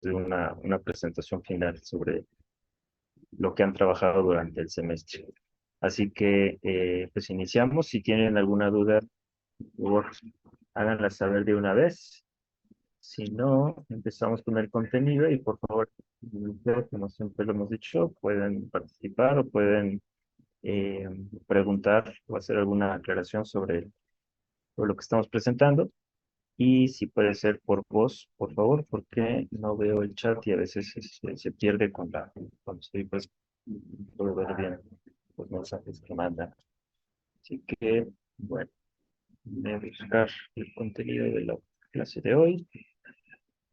de una presentación final sobre lo que han trabajado durante el semestre. Así que, pues iniciamos. Si tienen alguna duda, por favor, háganla saber de una vez. Si no, empezamos con el contenido y por favor, como siempre lo hemos dicho, pueden participar o pueden preguntar o hacer alguna aclaración sobre lo que estamos presentando. Y si puede ser por voz, por favor, porque no veo el chat y a veces se pierde cuando estoy, pues, puedo ver bien los mensajes que mandan. Así que, bueno, voy a buscar el contenido de la clase de hoy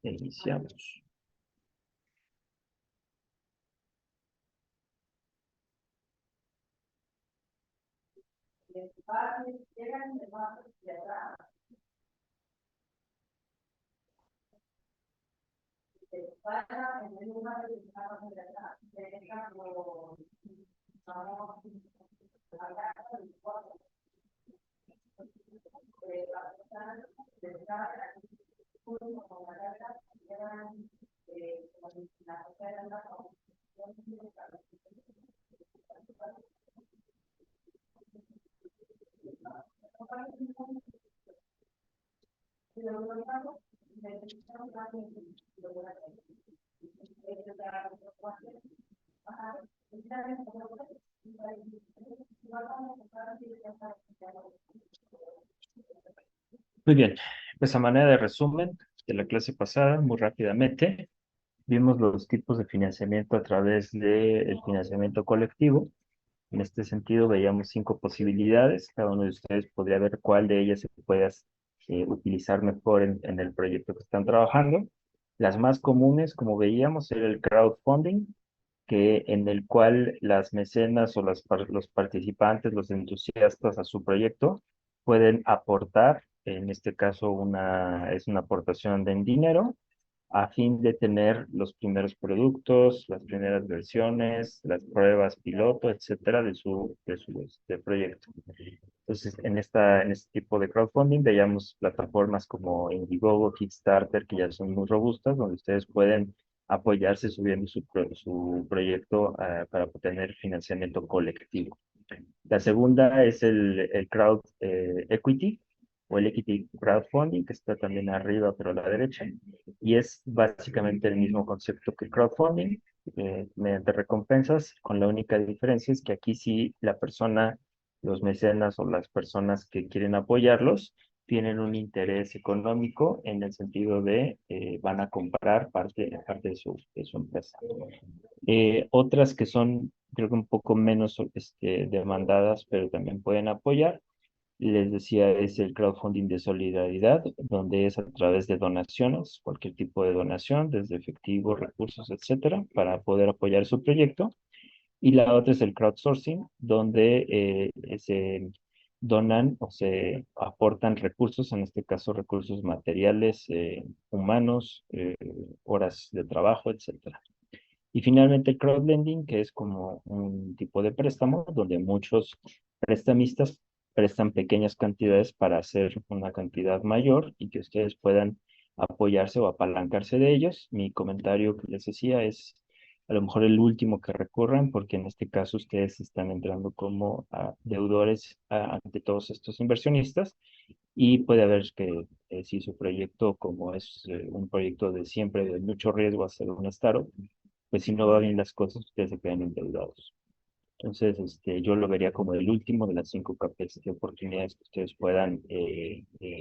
e iniciamos. Muy bien, pues a manera de resumen de la clase pasada, muy rápidamente, vimos los tipos de financiamiento a través del financiamiento colectivo. En este sentido, veíamos 5 posibilidades. Cada uno de ustedes podría ver cuál de ellas se puede utilizar mejor en el proyecto que están trabajando. Las más comunes, como veíamos, era el crowdfunding, en el cual las mecenas o los participantes, los entusiastas a su proyecto, pueden aportar, en este caso es una aportación en dinero, a fin de tener los primeros productos, las primeras versiones, las pruebas piloto, etcétera, de proyecto. Entonces, en este tipo de crowdfunding veíamos plataformas como Indiegogo, Kickstarter, que ya son muy robustas, donde ustedes pueden apoyarse subiendo su proyecto para obtener financiamiento colectivo. La segunda es el crowd equity o el equity crowdfunding, que está también arriba, pero a la derecha, y es básicamente el mismo concepto que crowdfunding, mediante recompensas, con la única diferencia es que aquí sí la persona, los mecenas o las personas que quieren apoyarlos, tienen un interés económico en el sentido de van a comprar parte de su empresa. Otras que son, creo que un poco menos demandadas, pero también pueden apoyar. Les decía, es el crowdfunding de solidaridad, donde es a través de donaciones, cualquier tipo de donación, desde efectivo, recursos, etcétera, para poder apoyar su proyecto. Y la otra es el crowdsourcing, donde se donan o se aportan recursos, en este caso recursos materiales, humanos, horas de trabajo, etcétera. Y finalmente el crowdlending, que es como un tipo de préstamo donde muchos prestamistas prestan pequeñas cantidades para hacer una cantidad mayor y que ustedes puedan apoyarse o apalancarse de ellos. Mi comentario que les decía es a lo mejor el último que recurran, porque en este caso ustedes están entrando como deudores ante todos estos inversionistas y puede haber que si su proyecto, como es un proyecto de siempre de mucho riesgo hacer un startup, pues si no va bien las cosas, ustedes se quedan endeudados. Entonces, yo lo vería como el último de las 5 de oportunidades que ustedes puedan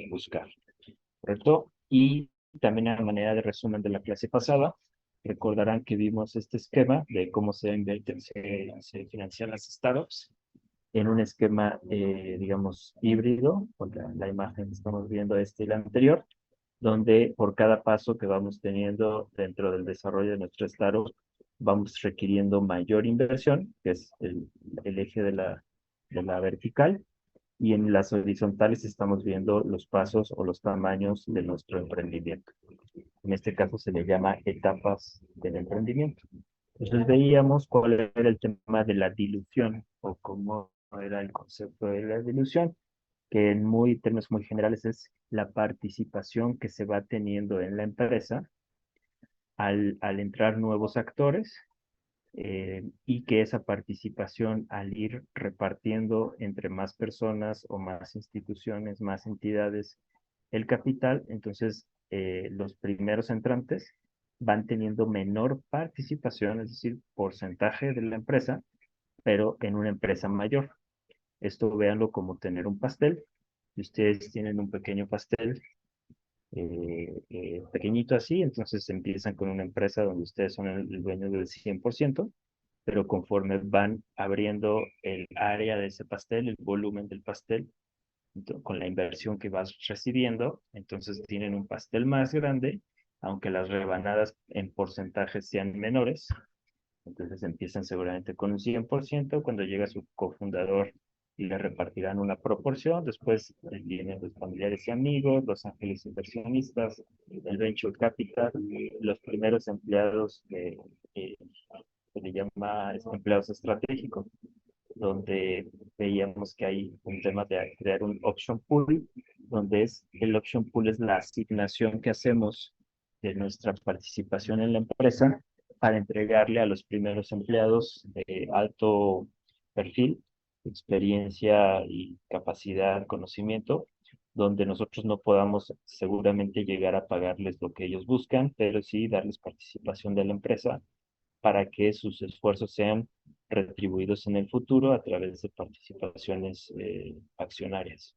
buscar, ¿correcto? Y también a manera de resumen de la clase pasada, recordarán que vimos este esquema de cómo se financian las startups en un esquema, digamos, híbrido, con la imagen que estamos viendo y la anterior, donde por cada paso que vamos teniendo dentro del desarrollo de nuestro startup, vamos requiriendo mayor inversión, que es el eje de la vertical, y en las horizontales estamos viendo los pasos o los tamaños de nuestro emprendimiento. En este caso se le llama etapas del emprendimiento. Entonces veíamos cuál era el tema de la dilución o cómo era el concepto de la dilución, que en términos muy generales es la participación que se va teniendo en la empresa al entrar nuevos actores y que esa participación al ir repartiendo entre más personas o más instituciones, más entidades el capital, entonces los primeros entrantes van teniendo menor participación, es decir, porcentaje de la empresa, pero en una empresa mayor. Esto véanlo como tener un pastel. Si ustedes tienen un pequeño pastel, pequeñito así, entonces empiezan con una empresa donde ustedes son el dueño del 100%, pero conforme van abriendo el área de ese pastel, el volumen del pastel, con la inversión que vas recibiendo, entonces tienen un pastel más grande, aunque las rebanadas en porcentaje sean menores, entonces empiezan seguramente con un 100%, cuando llega su cofundador y le repartirán una proporción, después vienen los familiares y amigos, los ángeles inversionistas, el venture capital, los primeros empleados que se le llama empleados estratégicos, donde veíamos que hay un tema de crear un option pool, donde el option pool es la asignación que hacemos de nuestra participación en la empresa para entregarle a los primeros empleados de alto perfil, experiencia y capacidad, conocimiento, donde nosotros no podamos seguramente llegar a pagarles lo que ellos buscan, pero sí darles participación de la empresa para que sus esfuerzos sean retribuidos en el futuro a través de participaciones accionarias.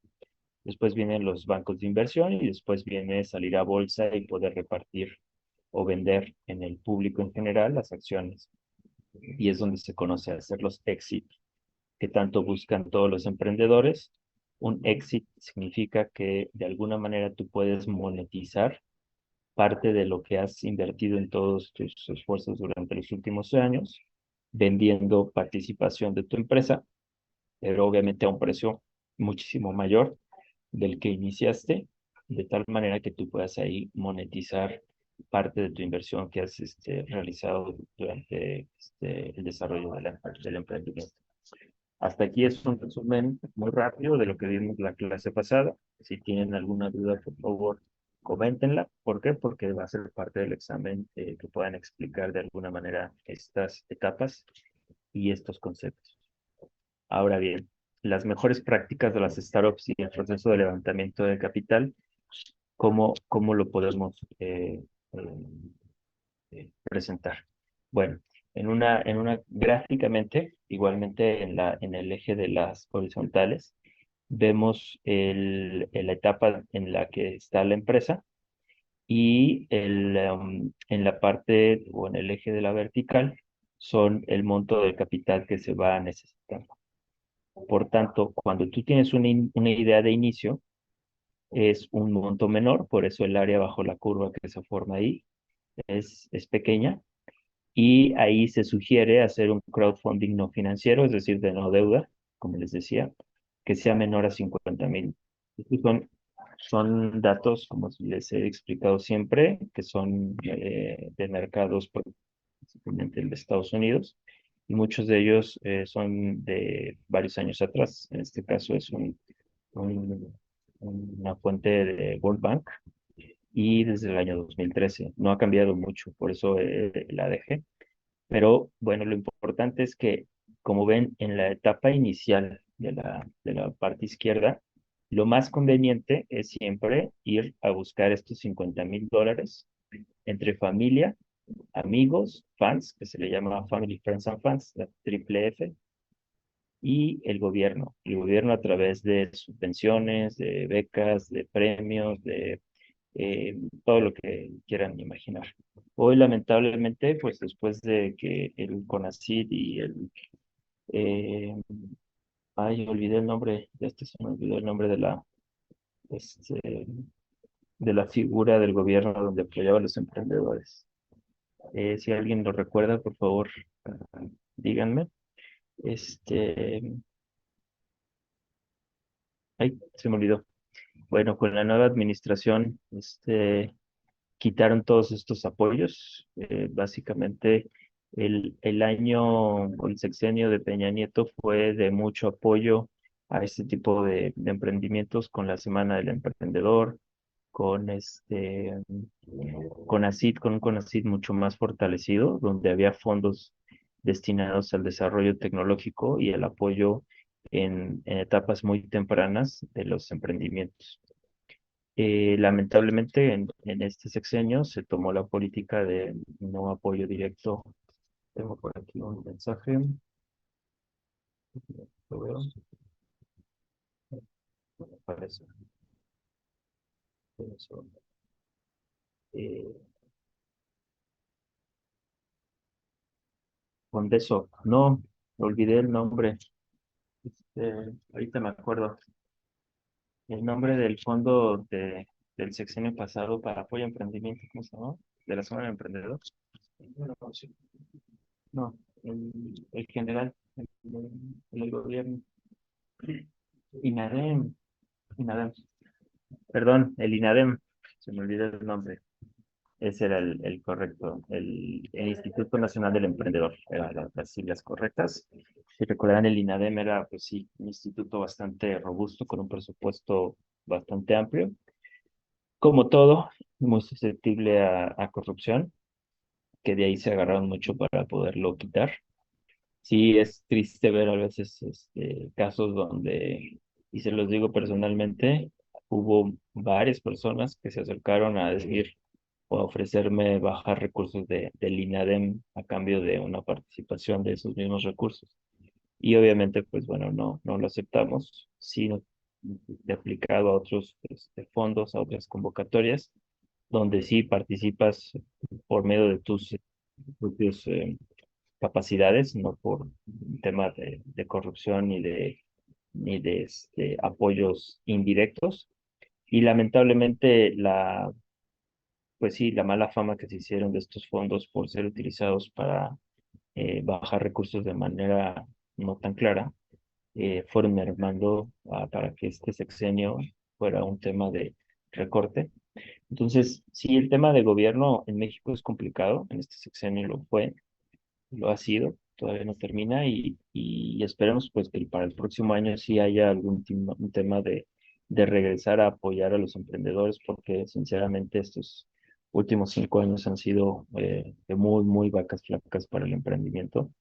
Después vienen los bancos de inversión y después viene salir a bolsa y poder repartir o vender en el público en general las acciones. Y es donde se conoce hacer los exit, que tanto buscan todos los emprendedores. Un exit significa que de alguna manera tú puedes monetizar parte de lo que has invertido en todos tus esfuerzos durante los últimos años, vendiendo participación de tu empresa, pero obviamente a un precio muchísimo mayor del que iniciaste, de tal manera que tú puedas ahí monetizar parte de tu inversión que has realizado durante el desarrollo del emprendimiento. Hasta aquí es un resumen muy rápido de lo que vimos la clase pasada. Si tienen alguna duda, por favor, coméntenla. ¿Por qué? Porque va a ser parte del examen que puedan explicar de alguna manera estas etapas y estos conceptos. Ahora bien, las mejores prácticas de las startups y el proceso de levantamiento de capital, ¿cómo lo podemos presentar? Bueno, gráficamente, igualmente en el eje de las horizontales, vemos la etapa en la que está la empresa y en la parte o en el eje de la vertical son el monto del capital que se va a necesitar. Por tanto, cuando tú tienes una idea de inicio, es un monto menor, por eso el área bajo la curva que se forma ahí es pequeña, y ahí se sugiere hacer un crowdfunding no financiero, es decir, de no deuda, como les decía, que sea menor a 50,000. Estos son datos, como les he explicado siempre, que son de mercados principalmente de Estados Unidos, y muchos de ellos son de varios años atrás. En este caso es una fuente de World Bank y desde el año 2013. No ha cambiado mucho, por eso la dejé. Pero bueno, lo importante es que, como ven, en la etapa inicial de la parte izquierda, lo más conveniente es siempre ir a buscar estos $50,000 entre familia, amigos, fans, que se le llama Family, Friends and Fans, la triple F, y el gobierno. El gobierno a través de subvenciones, de becas, de premios, de todo lo que quieran imaginar. Hoy, lamentablemente, pues después de que el CONACYT y eh, olvidé el nombre, se me olvidó el nombre este, de la figura del gobierno donde apoyaba a los emprendedores. Si alguien lo recuerda, por favor, díganme. Este, se me olvidó. Bueno, con la nueva administración, quitaron todos estos apoyos. Básicamente, el año o el sexenio de Peña Nieto fue de mucho apoyo a este tipo de emprendimientos con la Semana del Emprendedor, con CONACYT, con un CONACYT mucho más fortalecido, donde había fondos destinados al desarrollo tecnológico y el apoyo en etapas muy tempranas de los emprendimientos. Lamentablemente, en este sexenio se tomó la política de no apoyo directo. Tengo por aquí un mensaje. Lo veo. Me parece. Eso. Eh, Condeso. No, olvidé el nombre. Ahorita me acuerdo. El nombre del fondo del sexenio pasado para apoyo a emprendimiento, ¿cómo se llama? De la zona del emprendedor. No, sí. No, el general, el gobierno. INADEM, INADEM. Perdón, el INADEM. Se me olvidó el nombre. Ese era el correcto. El Instituto Nacional del Emprendedor. Eran las siglas correctas. Si recordarán, el INADEM era, pues sí, un instituto bastante robusto, con un presupuesto bastante amplio. Como todo, muy susceptible a corrupción, que de ahí se agarraron mucho para poderlo quitar. Sí, es triste ver a veces casos donde, y se los digo personalmente, hubo varias personas que se acercaron a decir o a ofrecerme bajar recursos del INADEM a cambio de una participación de esos mismos recursos. Y obviamente, pues bueno, no lo aceptamos, sino de aplicado a otros fondos, a otras convocatorias, donde sí participas por medio de tus propios capacidades, no por temas de corrupción ni de apoyos indirectos. Y lamentablemente pues sí, la mala fama que se hicieron de estos fondos por ser utilizados para bajar recursos de manera no tan clara, fueron mermando para que este sexenio fuera un tema de recorte. Entonces, sí, el tema de gobierno en México es complicado, en este sexenio lo fue, lo ha sido, todavía no termina y esperemos pues que para el próximo año sí haya un tema de regresar a apoyar a los emprendedores porque sinceramente estos últimos 5 años han sido de muy vacas flacas para el emprendimiento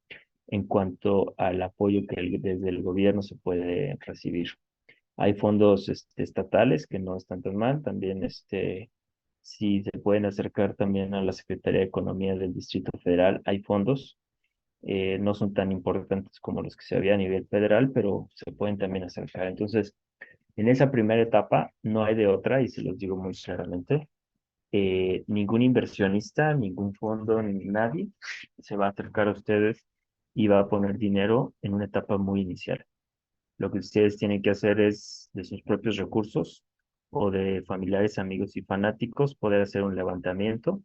en cuanto al apoyo que desde el gobierno se puede recibir. Hay fondos estatales que no están tan mal, también si se pueden acercar también a la Secretaría de Economía del Distrito Federal, hay fondos, no son tan importantes como los que se había a nivel federal, pero se pueden también acercar. Entonces, en esa primera etapa no hay de otra, y se los digo muy claramente, ningún inversionista, ningún fondo, ni nadie se va a acercar a ustedes y va a poner dinero en una etapa muy inicial. Lo que ustedes tienen que hacer es de sus propios recursos o de familiares, amigos y fanáticos poder hacer un levantamiento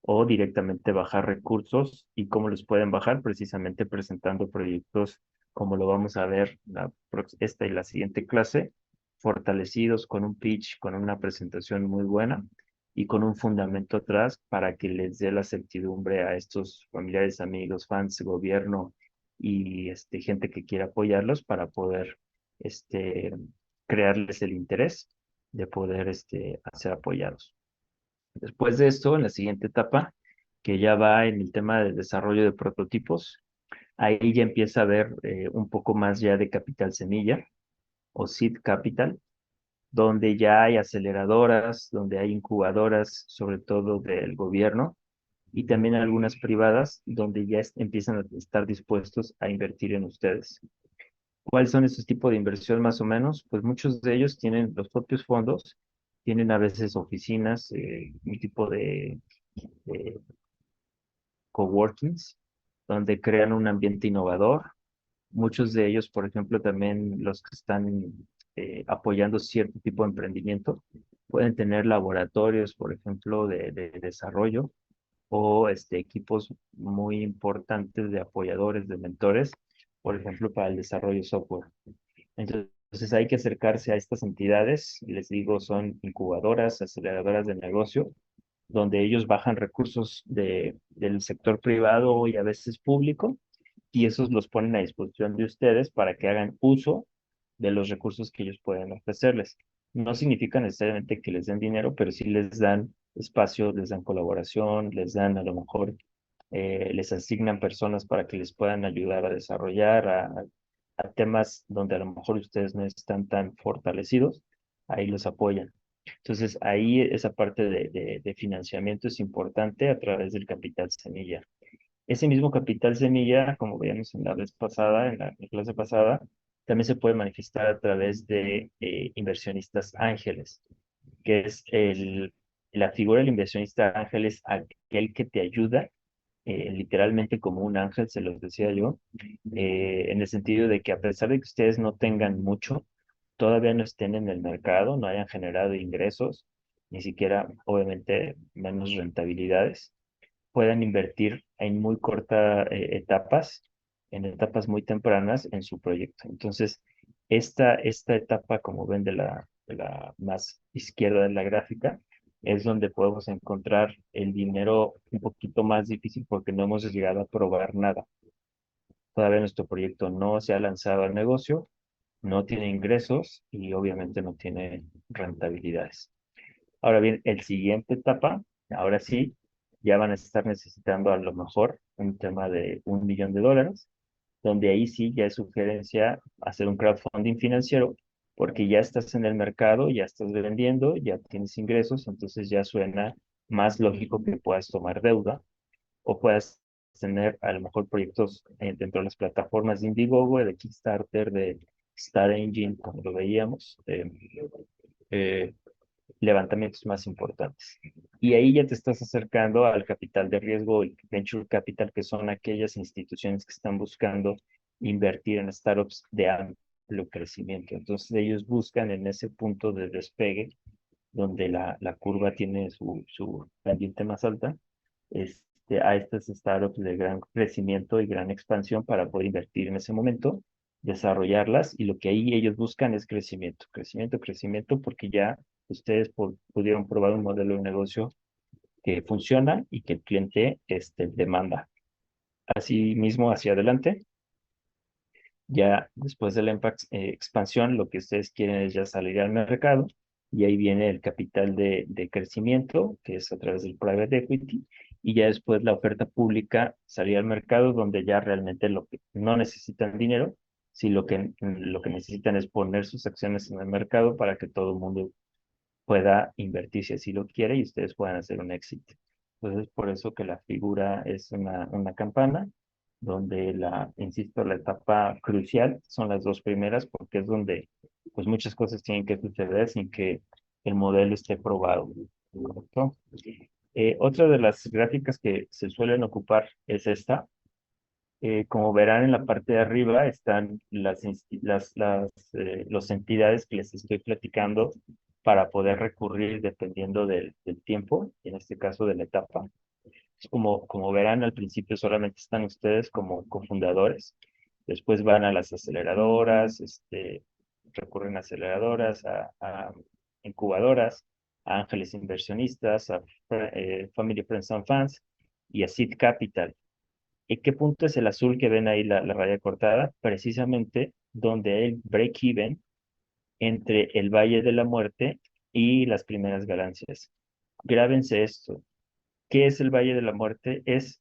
o directamente bajar recursos. ¿Y cómo los pueden bajar? Precisamente presentando proyectos como lo vamos a ver esta y la siguiente clase, fortalecidos con un pitch, con una presentación muy buena y con un fundamento atrás para que les dé la certidumbre a estos familiares, amigos, fans, gobierno y gente que quiera apoyarlos para poder este, crearles el interés de poder ser apoyados. Después de esto, en la siguiente etapa, que ya va en el tema del desarrollo de prototipos, ahí ya empieza a haber un poco más ya de capital semilla o seed capital, donde ya hay aceleradoras, donde hay incubadoras, sobre todo del gobierno, y también algunas privadas, donde ya empiezan a estar dispuestos a invertir en ustedes. ¿Cuáles son esos tipos de inversión más o menos? Pues muchos de ellos tienen los propios fondos, tienen a veces oficinas, un tipo de coworkings, donde crean un ambiente innovador. Muchos de ellos, por ejemplo, también los que están apoyando cierto tipo de emprendimiento, pueden tener laboratorios, por ejemplo, de desarrollo o equipos muy importantes de apoyadores, de mentores, por ejemplo, para el desarrollo de software. Entonces hay que acercarse a estas entidades, les digo, son incubadoras, aceleradoras de negocio, donde ellos bajan recursos del sector privado y a veces público, y esos los ponen a disposición de ustedes para que hagan uso de los recursos que ellos pueden ofrecerles. No significa necesariamente que les den dinero, pero sí les dan espacio, les dan colaboración, les dan a lo mejor, les asignan personas para que les puedan ayudar a desarrollar a temas donde a lo mejor ustedes no están tan fortalecidos, ahí los apoyan. Entonces, ahí esa parte de financiamiento es importante a través del capital semilla. Ese mismo capital semilla, como veíamos en la vez pasada, en la clase pasada, también se puede manifestar a través de inversionistas ángeles, que es la figura del inversionista ángel es aquel que te ayuda, literalmente como un ángel, se los decía yo, en el sentido de que a pesar de que ustedes no tengan mucho, todavía no estén en el mercado, no hayan generado ingresos, ni siquiera, obviamente, menos rentabilidades, puedan invertir en muy cortas etapas, en etapas muy tempranas en su proyecto. Entonces, esta etapa, como ven de la más izquierda de la gráfica, es donde podemos encontrar el dinero un poquito más difícil porque no hemos llegado a probar nada. Todavía nuestro proyecto no se ha lanzado al negocio, no tiene ingresos y obviamente no tiene rentabilidades. Ahora bien, el siguiente etapa, ahora sí, ya van a estar necesitando a lo mejor un tema de $1 millón, donde ahí sí ya es sugerencia hacer un crowdfunding financiero, porque ya estás en el mercado, ya estás vendiendo, ya tienes ingresos, entonces ya suena más lógico que puedas tomar deuda o puedas tener a lo mejor proyectos dentro de las plataformas de Indiegogo, de Kickstarter, de Star Engine, como lo veíamos, eh, levantamientos más importantes. Y ahí ya te estás acercando al capital de riesgo y venture capital, que son aquellas instituciones que están buscando invertir en startups de amplio crecimiento. Entonces ellos buscan en ese punto de despegue, donde la curva tiene su pendiente más alta, a estas startups de gran crecimiento y gran expansión para poder invertir en ese momento, desarrollarlas y lo que ahí ellos buscan es crecimiento, crecimiento, crecimiento, porque ya ustedes pudieron probar un modelo de negocio que funciona y que el cliente demanda. Así mismo hacia adelante, ya después de la expansión, lo que ustedes quieren es ya salir al mercado y ahí viene el capital de crecimiento, que es a través del private equity, y ya después la oferta pública, salir al mercado donde ya realmente lo que no necesitan dinero, si lo que necesitan es poner sus acciones en el mercado para que todo el mundo pueda invertir si así lo quiere y ustedes puedan hacer un éxito. Entonces, por eso que la figura es una campana, donde insisto, la etapa crucial son las dos primeras, porque es donde pues muchas cosas tienen que suceder sin que el modelo esté probado. ¿Correcto? Otra de las gráficas que se suelen ocupar es esta. Como verán en la parte de arriba están las entidades que les estoy platicando para poder recurrir dependiendo del tiempo, y en este caso de la etapa. Como verán, al principio solamente están ustedes como cofundadores, después van a las aceleradoras, recurren a aceleradoras, a incubadoras, a ángeles inversionistas, a Family Friends and Fans y a Seed Capital. ¿En qué punto es el azul que ven ahí la raya cortada? Precisamente donde hay el break-even entre el Valle de la Muerte y las primeras ganancias. Grábense esto. ¿Qué es el Valle de la Muerte? Es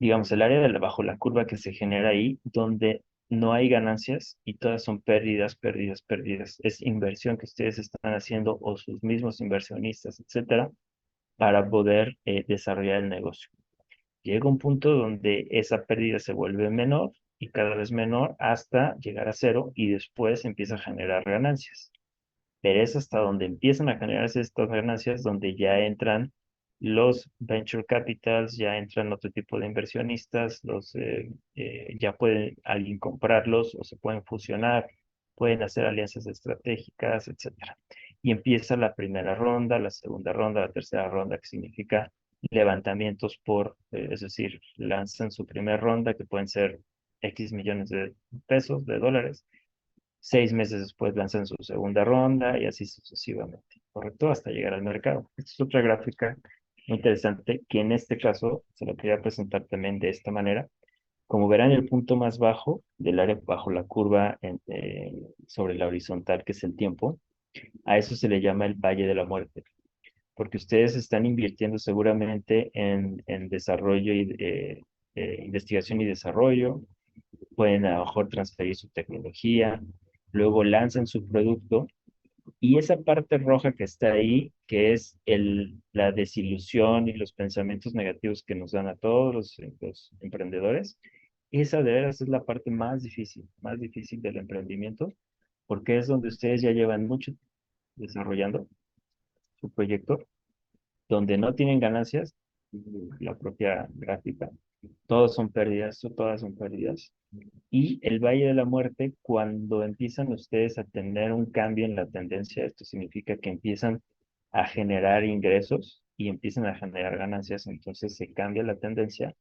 digamos, el área de bajo la curva que se genera ahí, donde no hay ganancias y todas son pérdidas, pérdidas, pérdidas. Es inversión que ustedes están haciendo o sus mismos inversionistas, etcétera, para poder desarrollar el negocio. Llega un punto donde esa pérdida se vuelve menor y cada vez menor hasta llegar a cero y después empieza a generar ganancias. Pero es hasta donde empiezan a generarse estas ganancias donde ya entran los venture capitals, ya entran otro tipo de inversionistas, ya puede alguien comprarlos o se pueden fusionar, pueden hacer alianzas estratégicas, etcétera. Y empieza la primera ronda, la segunda ronda, la tercera ronda, que significa levantamientos es decir, lanzan su primera ronda, que pueden ser X millones de pesos, de dólares. 6 meses después lanzan su segunda ronda y así sucesivamente, ¿correcto? Hasta llegar al mercado. Esta es otra gráfica muy interesante que en este caso se la quería presentar también de esta manera, Como verán, el punto más bajo del área bajo la curva sobre la horizontal, que es el tiempo, a eso se le llama el Valle de la Muerte, porque ustedes están invirtiendo seguramente en desarrollo y investigación y desarrollo, pueden a lo mejor transferir su tecnología, luego lanzan su producto y esa parte roja que está ahí, que es la desilusión y los pensamientos negativos que nos dan a todos los emprendedores, esa de veras es la parte más difícil del emprendimiento, porque es donde ustedes ya llevan mucho desarrollando su proyecto, donde no tienen ganancias, la propia gráfica, todos son pérdidas, todas son pérdidas. Y el Valle de la Muerte, cuando empiezan ustedes a tener un cambio en la tendencia, esto significa que empiezan a generar ingresos y empiezan a generar ganancias, entonces se cambia la tendencia.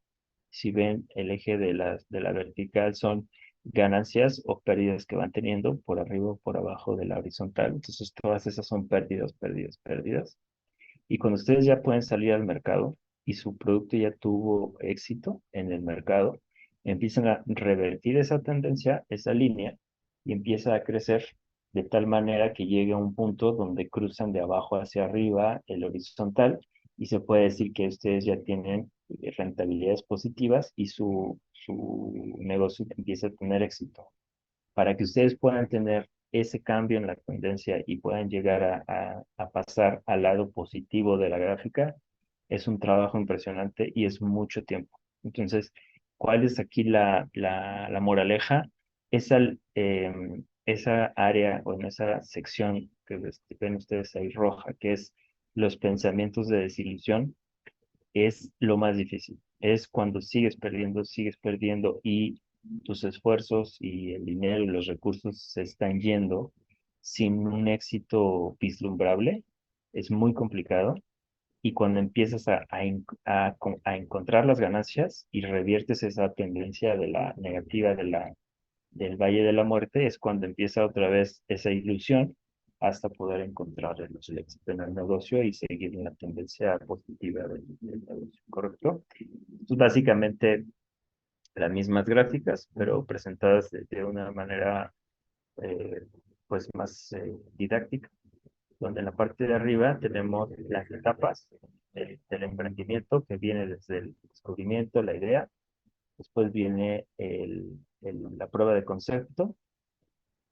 Si ven el eje de la vertical son ganancias o pérdidas que van teniendo por arriba o por abajo de la horizontal. Entonces todas esas son pérdidas, pérdidas, pérdidas. Y cuando ustedes ya pueden salir al mercado y su producto ya tuvo éxito en el mercado, empiezan a revertir esa tendencia, esa línea, y empieza a crecer de tal manera que llegue a un punto donde cruzan de abajo hacia arriba el horizontal y se puede decir que ustedes ya tienen rentabilidades positivas y su negocio empieza a tener éxito. Para que ustedes puedan tener ese cambio en la tendencia y puedan llegar a pasar al lado positivo de la gráfica, es un trabajo impresionante y es mucho tiempo. Entonces, ¿cuál es aquí la moraleja? Esa área o en esa sección que ven ustedes ahí roja, que es los pensamientos de desilusión, es lo más difícil. Es cuando sigues perdiendo y tus esfuerzos y el dinero y los recursos se están yendo sin un éxito vislumbrable. Es muy complicado. Y cuando empiezas a encontrar las ganancias y reviertes esa tendencia de la negativa del Valle de la Muerte, es cuando empieza otra vez esa ilusión hasta poder encontrar el éxito en el negocio y seguir en la tendencia positiva del negocio, ¿correcto? Es básicamente las mismas gráficas, pero presentadas de una manera eh, pues más didáctica, donde en la parte de arriba tenemos las etapas del emprendimiento que viene desde el descubrimiento, la idea, después viene la prueba de concepto,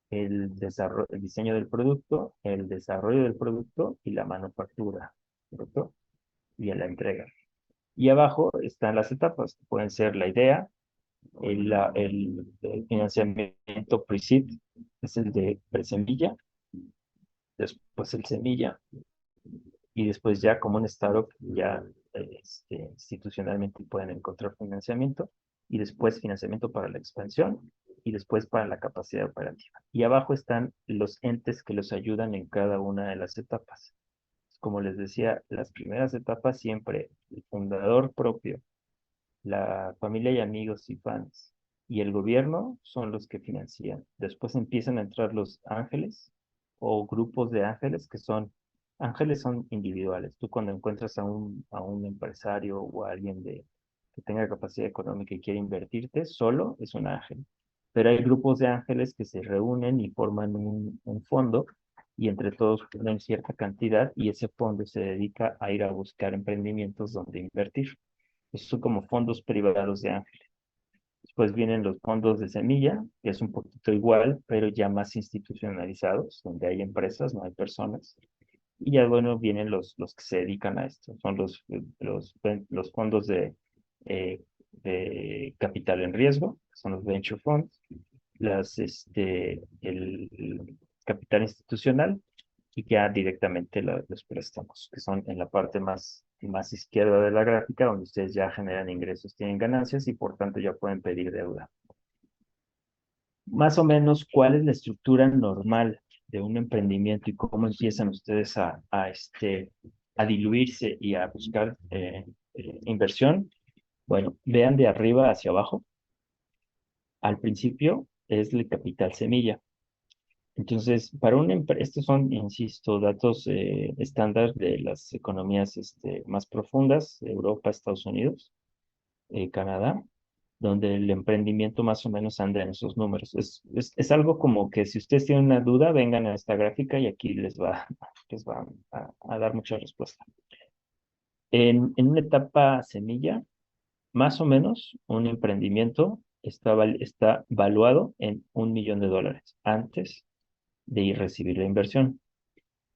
el diseño del producto, el desarrollo del producto y la manufactura, ¿correcto? Y en la entrega. Y abajo están las etapas, que pueden ser la idea, el financiamiento pre-seed, es el de presemilla, después el semilla, y después ya como un startup ya institucionalmente pueden encontrar financiamiento, y después financiamiento para la expansión, y después para la capacidad operativa. Y abajo están los entes que los ayudan en cada una de las etapas. Como les decía, las primeras etapas siempre el fundador propio, la familia y amigos y fans y el gobierno son los que financian. Después empiezan a entrar los ángeles o grupos de ángeles ángeles son individuales. Tú cuando encuentras a un empresario o a alguien que tenga capacidad económica y quiere invertirte, solo es un ángel. Pero hay grupos de ángeles que se reúnen y forman un fondo y entre todos ponen cierta cantidad y ese fondo se dedica a ir a buscar emprendimientos donde invertir. Esos son como fondos privados de ángeles. Después vienen los fondos de semilla, que es un poquito igual, pero ya más institucionalizados, donde hay empresas, no hay personas. Y ya, bueno, vienen los que se dedican a esto. Son los fondos de capital en riesgo, que son los venture funds, el capital institucional y ya directamente los préstamos, que son en la parte más izquierda de la gráfica, donde ustedes ya generan ingresos, tienen ganancias y por tanto ya pueden pedir deuda. Más o menos, ¿cuál es la estructura normal de un emprendimiento y cómo empiezan ustedes a diluirse y a buscar inversión? Bueno, vean de arriba hacia abajo. Al principio es el capital semilla. Entonces, para una empresa, estos son, insisto, datos estándar de las economías más profundas, Europa, Estados Unidos, Canadá. donde el emprendimiento más o menos anda en esos números. Es algo como que si ustedes tienen una duda, vengan a esta gráfica y aquí les va a dar mucha respuesta. En una etapa semilla, más o menos, un emprendimiento está valuado en $1 millón antes de ir a recibir la inversión.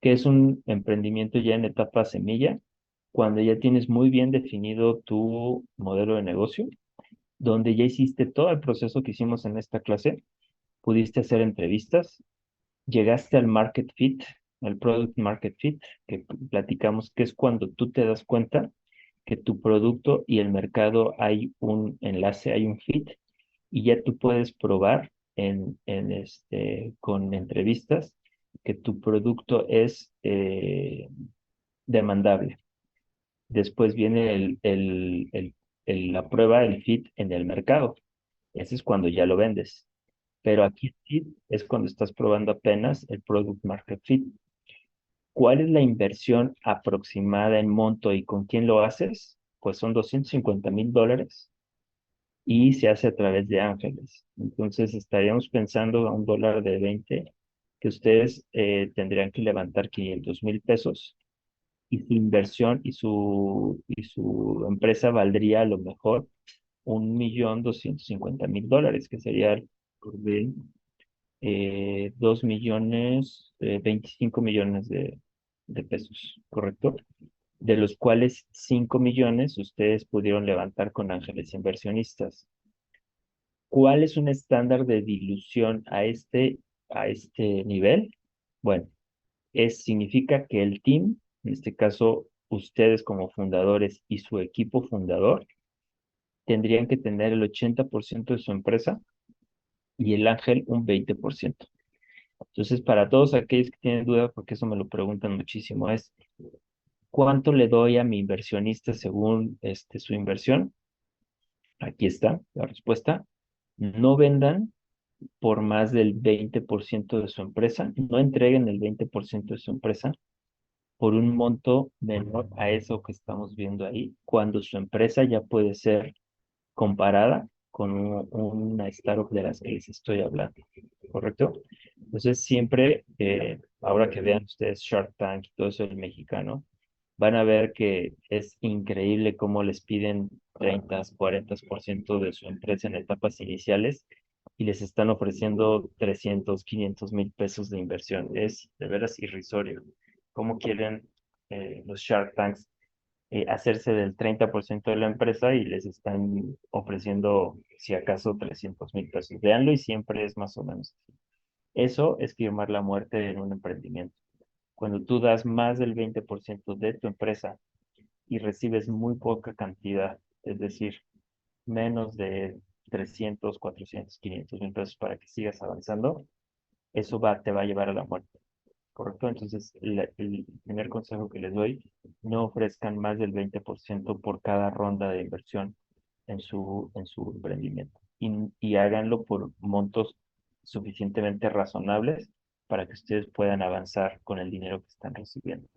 Que es un emprendimiento ya en etapa semilla, cuando ya tienes muy bien definido tu modelo de negocio, donde ya hiciste todo el proceso que hicimos en esta clase, pudiste hacer entrevistas, llegaste al market fit, al product market fit, que platicamos que es cuando tú te das cuenta que tu producto y el mercado hay un enlace, hay un fit, y ya tú puedes probar con entrevistas que tu producto es demandable. Después viene la prueba, el fit en el mercado. Ese es cuando ya lo vendes. Pero aquí el fit es cuando estás probando apenas el product market fit. ¿Cuál es la inversión aproximada en monto y con quién lo haces? Pues son $250,000 y se hace a través de ángeles. Entonces estaríamos pensando a un dólar de 20 que ustedes tendrían que levantar 500,000 pesos y su inversión y su empresa valdría a lo mejor $1,250,000, que sería de 2 millones, 25 millones de pesos, ¿correcto? De los cuales 5 millones ustedes pudieron levantar con ángeles inversionistas. ¿Cuál es un estándar de dilución a este nivel? Bueno, significa que el team, en este caso ustedes como fundadores y su equipo fundador, tendrían que tener el 80% de su empresa y el ángel un 20%. Entonces, para todos aquellos que tienen dudas, porque eso me lo preguntan muchísimo, es ¿cuánto le doy a mi inversionista según su inversión? Aquí está la respuesta. No vendan por más del 20% de su empresa, no entreguen el 20% de su empresa por un monto menor a eso que estamos viendo ahí, cuando su empresa ya puede ser comparada con una startup de las que les estoy hablando, ¿correcto? Entonces, siempre, ahora que vean ustedes Shark Tank y todo eso del mexicano, van a ver que es increíble cómo les piden 30, 40% de su empresa en etapas iniciales y les están ofreciendo 300, 500,000 pesos de inversión. Es de veras irrisorio. ¿Cómo quieren los Shark Tanks hacerse del 30% de la empresa y les están ofreciendo, si acaso, 300,000 pesos? Véanlo y siempre es más o menos así. Eso es firmar la muerte en un emprendimiento. Cuando tú das más del 20% de tu empresa y recibes muy poca cantidad, es decir, menos de 300, 400, 500,000 pesos para que sigas avanzando, eso te va a llevar a la muerte, ¿correcto? Entonces, el primer consejo que les doy, no ofrezcan más del 20% por cada ronda de inversión en su emprendimiento y háganlo por montos suficientemente razonables para que ustedes puedan avanzar con el dinero que están recibiendo.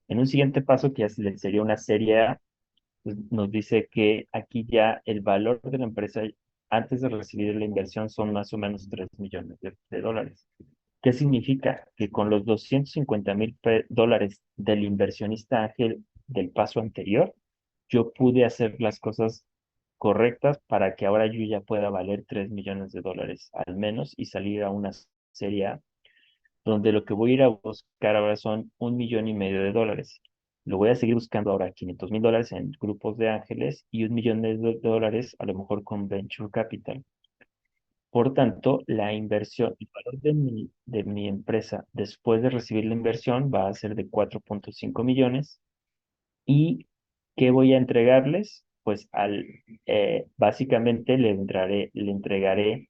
En un siguiente paso, que ya sería una serie A, pues, nos dice que aquí ya el valor de la empresa antes de recibir la inversión son más o menos 3 millones de dólares. ¿Qué significa? Que con los $250,000 del inversionista ángel del paso anterior, yo pude hacer las cosas correctas para que ahora yo ya pueda valer 3 millones de dólares al menos y salir a una serie A donde lo que voy a ir a buscar ahora son 1,5 millones de dólares. Lo voy a seguir buscando ahora $500,000 en grupos de ángeles y 1 millón de dólares a lo mejor con Venture Capital. Por tanto, la inversión, el valor de mi empresa después de recibir la inversión va a ser de 4,5 millones. ¿Y qué voy a entregarles? Pues básicamente le entregaré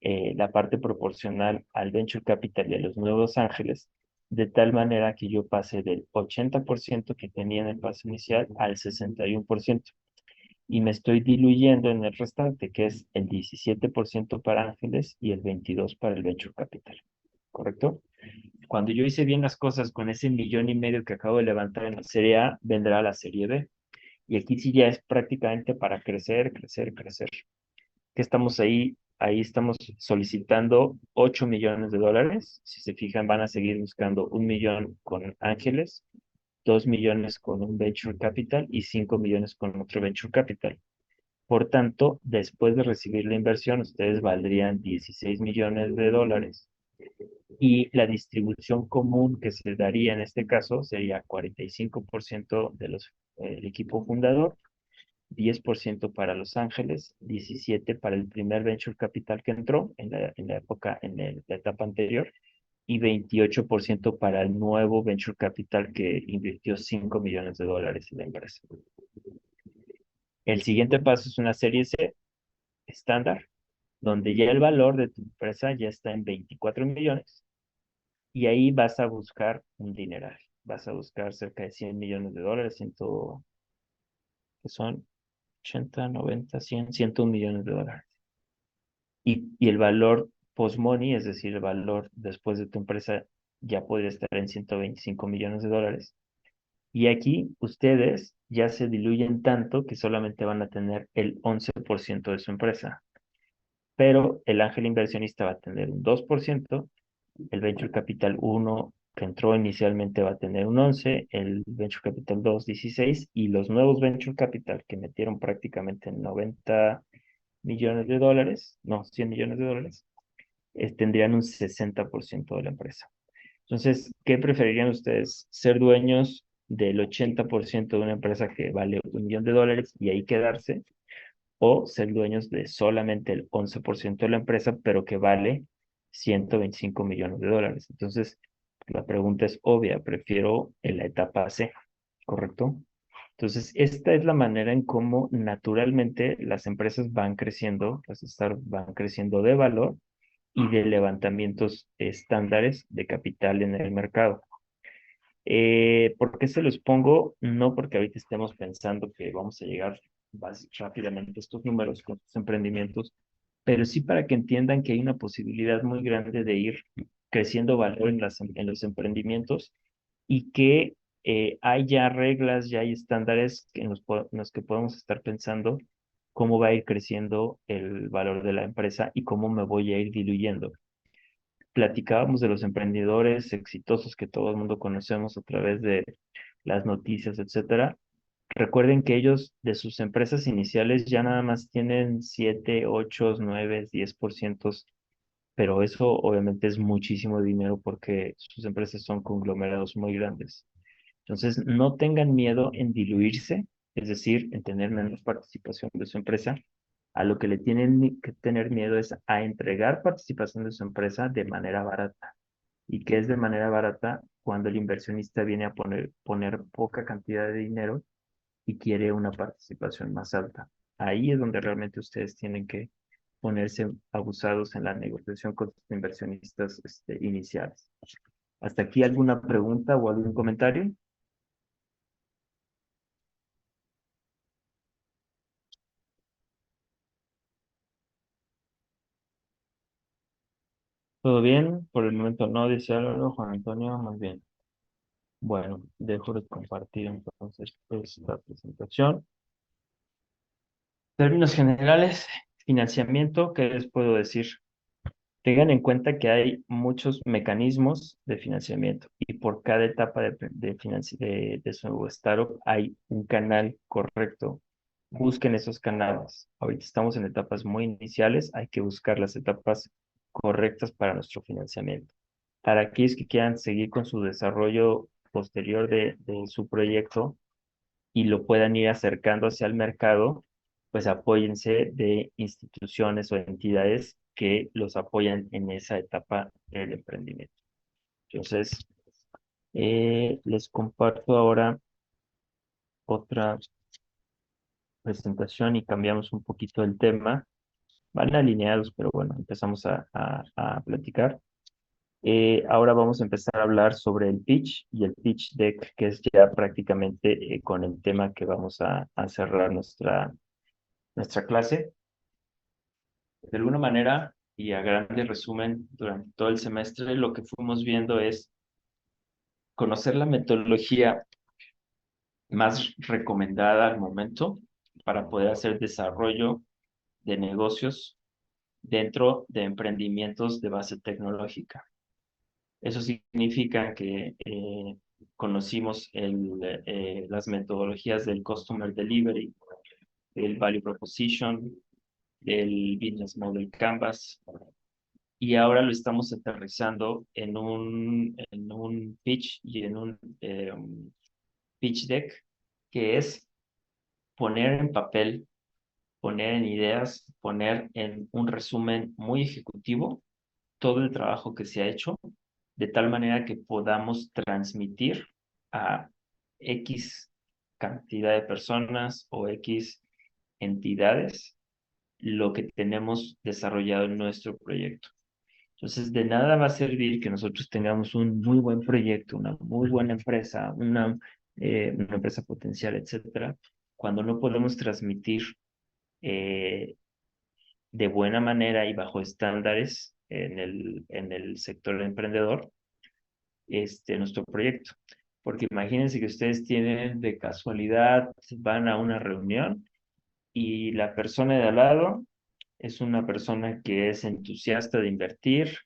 la parte proporcional al Venture Capital y a los nuevos ángeles, de tal manera que yo pase del 80% que tenía en el paso inicial al 61%. Y me estoy diluyendo en el restante, que es el 17% para ángeles y el 22% para el Venture Capital. ¿Correcto? Cuando yo hice bien las cosas con ese 1,5 millones que acabo de levantar en la serie A, vendrá la serie B. Y aquí sí ya es prácticamente para crecer, crecer, crecer. Que estamos ahí, ahí estamos solicitando 8 millones de dólares. Si se fijan, van a seguir buscando 1 millón con ángeles, 2 millones con un venture capital y 5 millones con otro venture capital. Por tanto, después de recibir la inversión, ustedes valdrían 16 millones de dólares y la distribución común que se daría en este caso sería 45% de el equipo fundador, 10% para Los Ángeles, 17% para el primer venture capital que entró en la época, la etapa anterior, y 28% para el nuevo venture capital que invirtió 5 millones de dólares en la empresa. El siguiente paso es una serie C estándar, donde ya el valor de tu empresa ya está en 24 millones, y ahí vas a buscar un dineral. Vas a buscar cerca de 100 millones de dólares, que son 80, 90, 100, 101 millones de dólares. Y el valor post-money, es decir, el valor después de tu empresa, ya podría estar en 125 millones de dólares. Y aquí ustedes ya se diluyen tanto que solamente van a tener el 11% de su empresa. Pero el ángel inversionista va a tener un 2%, el Venture Capital 1 que entró inicialmente va a tener un 11%, el Venture Capital 2, 16%, y los nuevos Venture Capital que metieron prácticamente 90 millones de dólares, no, 100 millones de dólares, tendrían un 60% de la empresa. Entonces, ¿qué preferirían ustedes? ¿Ser dueños del 80% de una empresa que vale 1 millón de dólares y ahí quedarse? ¿O ser dueños de solamente el 11% de la empresa, pero que vale 125 millones de dólares? Entonces, la pregunta es obvia, prefiero en la etapa C, ¿correcto? Entonces, esta es la manera en cómo naturalmente las empresas van creciendo, las startups van creciendo de valor y de levantamientos estándares de capital en el mercado. ¿Por qué se los pongo? No porque ahorita estemos pensando que vamos a llegar rápidamente a estos números con sus emprendimientos, pero sí para que entiendan que hay una posibilidad muy grande de ir creciendo valor en los emprendimientos y que hay ya reglas, ya hay estándares en los que podemos estar pensando cómo va a ir creciendo el valor de la empresa y cómo me voy a ir diluyendo. Platicábamos de los emprendedores exitosos que todo el mundo conocemos a través de las noticias, etcétera. Recuerden que ellos de sus empresas iniciales ya nada más tienen 7, 8, 9, 10%, pero eso obviamente es muchísimo dinero porque sus empresas son conglomerados muy grandes. Entonces, no tengan miedo en diluirse, es decir, en tener menos participación de su empresa. A lo que le tienen que tener miedo es a entregar participación de su empresa de manera barata. ¿Y qué es de manera barata? Cuando el inversionista viene a poner poca cantidad de dinero y quiere una participación más alta. Ahí es donde realmente ustedes tienen que ponerse abusados en la negociación con sus inversionistas iniciales. ¿Hasta aquí alguna pregunta o algún comentario? ¿Todo bien? Por el momento no, dice Álvaro, Juan Antonio, más bien. Bueno, dejo de compartir entonces esta presentación. Términos generales, financiamiento, ¿qué les puedo decir? Tengan en cuenta que hay muchos mecanismos de financiamiento y por cada etapa de su startup hay un canal correcto. Busquen esos canales. Ahorita estamos en etapas muy iniciales, hay que buscar las etapas correctas para nuestro financiamiento. Para aquellos que quieran seguir con su desarrollo posterior de su proyecto y lo puedan ir acercando hacia el mercado, pues apóyense de instituciones o entidades que los apoyan en esa etapa del emprendimiento. Entonces, les comparto ahora otra presentación y cambiamos un poquito el tema. Van alineados, pero bueno, empezamos a platicar. Ahora vamos a empezar a hablar sobre el pitch y el pitch deck, que es ya prácticamente con el tema que vamos a cerrar nuestra clase. De alguna manera, y a grande resumen, durante todo el semestre, lo que fuimos viendo es conocer la metodología más recomendada al momento para poder hacer desarrollo de negocios dentro de emprendimientos de base tecnológica. Eso significa que conocimos las metodologías del Customer Delivery, del Value Proposition, del Business Model Canvas, y ahora lo estamos aterrizando en un pitch y en un pitch deck, que es poner en papel, poner en ideas, poner en un resumen muy ejecutivo todo el trabajo que se ha hecho, de tal manera que podamos transmitir a X cantidad de personas o X entidades lo que tenemos desarrollado en nuestro proyecto. Entonces, de nada va a servir que nosotros tengamos un muy buen proyecto, una muy buena empresa, una empresa potencial, etcétera, cuando no podemos transmitir eh, de buena manera y bajo estándares en el sector emprendedor nuestro proyecto. Porque imagínense que ustedes tienen de casualidad, van a una reunión y la persona de al lado es una persona que es entusiasta de invertir,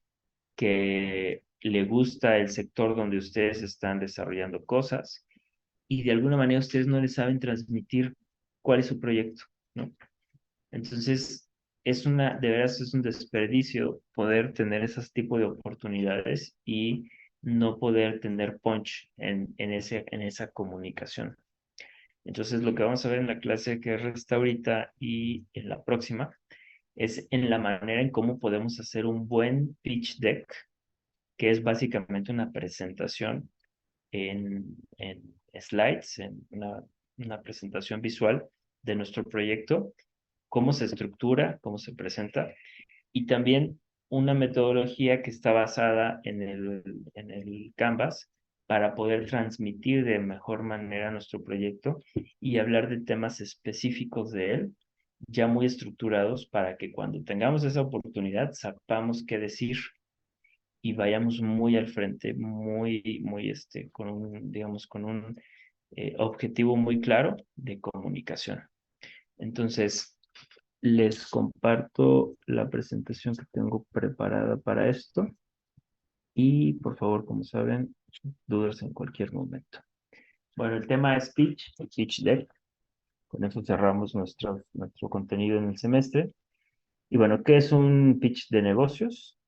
que le gusta el sector donde ustedes están desarrollando cosas y de alguna manera ustedes no les saben transmitir cuál es su proyecto, ¿no? Entonces, de veras es un desperdicio poder tener esos tipos de oportunidades y no poder tener punch en esa comunicación. Entonces, lo que vamos a ver en la clase que resta ahorita y en la próxima es en la manera en cómo podemos hacer un buen pitch deck, que es básicamente una presentación en slides, en una presentación visual de nuestro proyecto, cómo se estructura, cómo se presenta, y también una metodología que está basada en el Canvas para poder transmitir de mejor manera nuestro proyecto y hablar de temas específicos de él, ya muy estructurados para que cuando tengamos esa oportunidad sepamos qué decir y vayamos muy al frente, muy, con un objetivo muy claro de comunicación. Entonces, les comparto la presentación que tengo preparada para esto y por favor, como saben, dudas en cualquier momento. Bueno, el tema es pitch deck. Con eso cerramos nuestro contenido en el semestre. Y bueno, ¿qué es un pitch de negocios?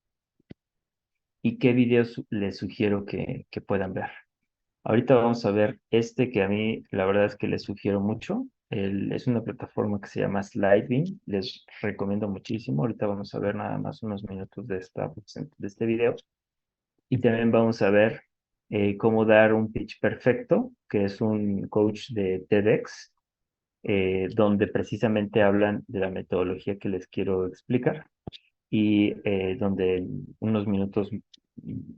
¿Y qué videos les sugiero que puedan ver? Ahorita vamos a ver que a mí la verdad es que les sugiero mucho. Es una plataforma que se llama Slidebeam. Les recomiendo muchísimo. Ahorita vamos a ver nada más unos minutos de este video. Y también vamos a ver cómo dar un pitch perfecto, que es un coach de TEDx, donde precisamente hablan de la metodología que les quiero explicar y donde en unos minutos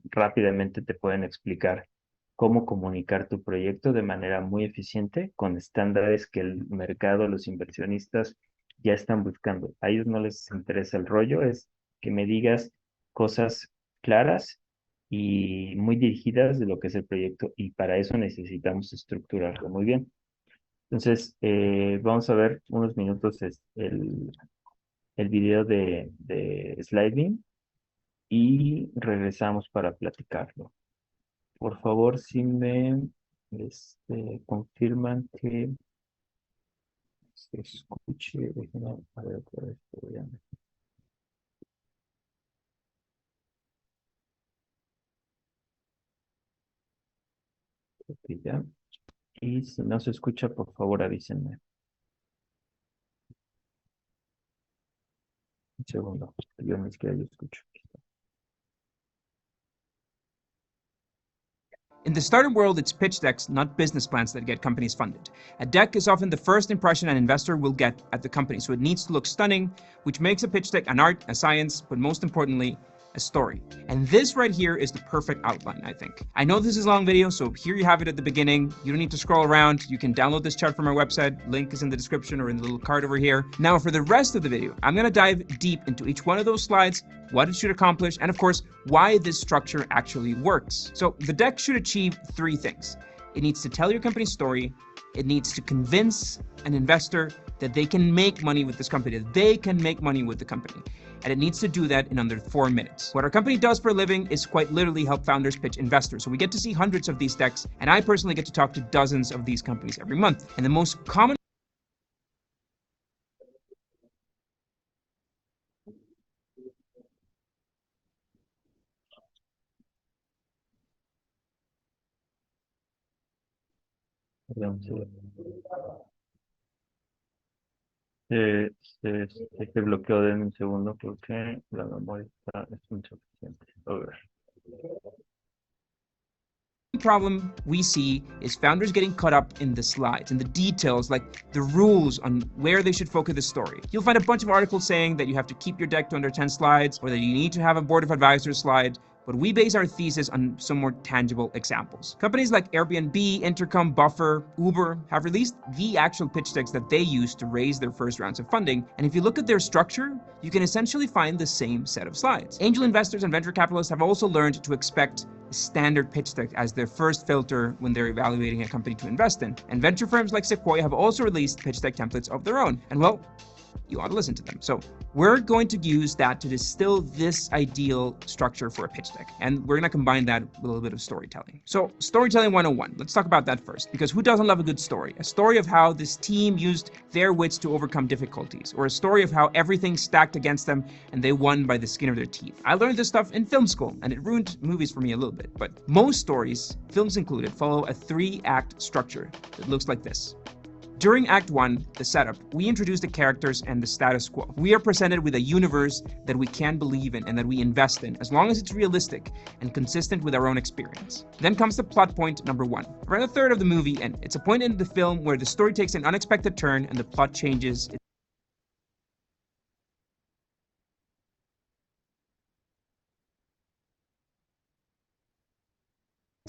rápidamente te pueden explicar cómo comunicar tu proyecto de manera muy eficiente con estándares que el mercado, los inversionistas ya están buscando. A ellos no les interesa el rollo, es que me digas cosas claras y muy dirigidas de lo que es el proyecto y para eso necesitamos estructurarlo muy bien. Entonces, vamos a ver unos minutos el video de Sliding y regresamos para platicarlo. Por favor, si me confirman que se escuche. Déjenme a ver otra vez. Ok, ya. Y si no se escucha, por favor, avísenme. Un segundo. Yo ni siquiera lo escucho. In the startup world, it's pitch decks, not business plans, that get companies funded. A deck is often the first impression an investor will get at the company, so it needs to look stunning, which makes a pitch deck an art, a science, but most importantly, a story. And this right here is the perfect outline, I think. I know this is a long video, so here you have it at the beginning. You don't need to scroll around. You can download this chart from our website. Link is in the description or in the little card over here. Now, for the rest of the video, I'm gonna dive deep into each one of those slides, what it should accomplish, and of course, why this structure actually works. So the deck should achieve three things. It needs to tell your company's story. It needs to convince an investor that they can make money with this company, that they can make money with the company. And it needs to do that in under 4 minutes. What our company does for a living is quite literally help founders pitch investors. So we get to see hundreds of these decks, and I personally get to talk to dozens of these companies every month. And the most common Perdón, sí. Se bloqueó de un segundo porque la memoria es insuficiente. A ver. problem we see is founders getting caught up in the slides, in the details, like the rules on where they should focus the story. You'll find a bunch of articles saying that you have to keep your deck to under 10 slides, or that you need to have a board of advisors slide, but we base our thesis on some more tangible examples. Companies like Airbnb, Intercom, Buffer, Uber have released the actual pitch decks that they use to raise their first rounds of funding, and if you look at their structure, you can essentially find the same set of slides. Angel investors and venture capitalists have also learned to expect standard pitch deck as their first filter when they're evaluating a company to invest in. And venture firms like Sequoia have also released pitch deck templates of their own. And well, you ought to listen to them. So we're going to use that to distill this ideal structure for a pitch deck. And we're going to combine that with a little bit of storytelling. So storytelling 101, let's talk about that first, because who doesn't love a good story? A story of how this team used their wits to overcome difficulties, or a story of how everything stacked against them and they won by the skin of their teeth. I learned this stuff in film school, and it ruined movies for me a little bit. But most stories, films included, follow a 3-act structure that looks like this. During Act 1, the setup, we introduce the characters and the status quo. We are presented with a universe that we can believe in and that we invest in, as long as it's realistic and consistent with our own experience. Then comes the plot point number 1. Around a third of the movie, and it's a point in the film where the story takes an unexpected turn and the plot changes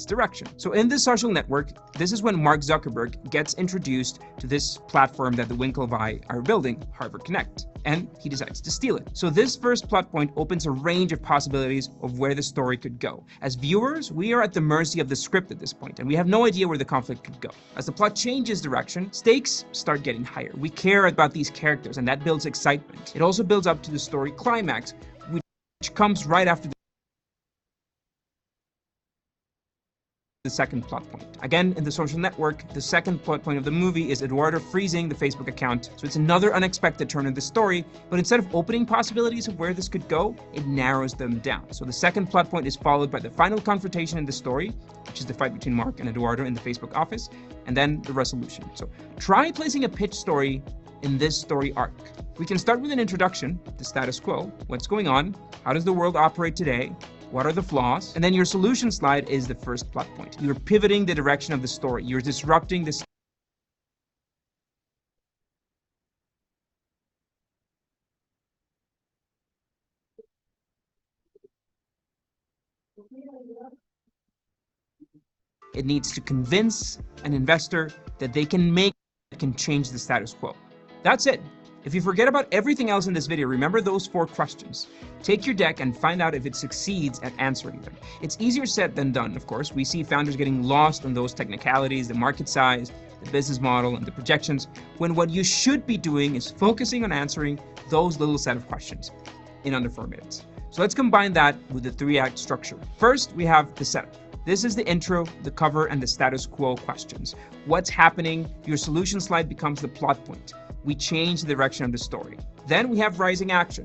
direction. So in this social network, this is when Mark Zuckerberg gets introduced to this platform that the Winklevi are building, Harvard Connect, and he decides to steal it. So this first plot point opens a range of possibilities of where the story could go. As viewers, we are at the mercy of the script at this point, and we have no idea where the conflict could go. As the plot changes direction, stakes start getting higher. We care about these characters, and that builds excitement. It also builds up to the story climax, which comes right after the second plot point. Again, in the social network, the second plot point of the movie is Eduardo freezing the Facebook account. So it's another unexpected turn in the story, but instead of opening possibilities of where this could go, it narrows them down. So the second plot point is followed by the final confrontation in the story, which is the fight between Mark and Eduardo in the Facebook office, and then the resolution. So try placing a pitch story in this story arc. We can start with an introduction, the status quo, what's going on, how does the world operate today, what are the flaws? And then your solution slide is the first plot point. You're pivoting the direction of the story. You're disrupting this. It needs to convince an investor that they can change the status quo. That's it. If you forget about everything else in this video, remember those 4 questions. Take your deck and find out if it succeeds at answering them. It's easier said than done, of course. We see founders getting lost on those technicalities, the market size, the business model, and the projections, when what you should be doing is focusing on answering those little set of questions in under 4 minutes. So let's combine that with the 3-act structure. First, we have the setup. This is the intro, the cover, and the status quo questions. What's happening? Your solution slide becomes the plot point. We change the direction of the story. Then we have rising action.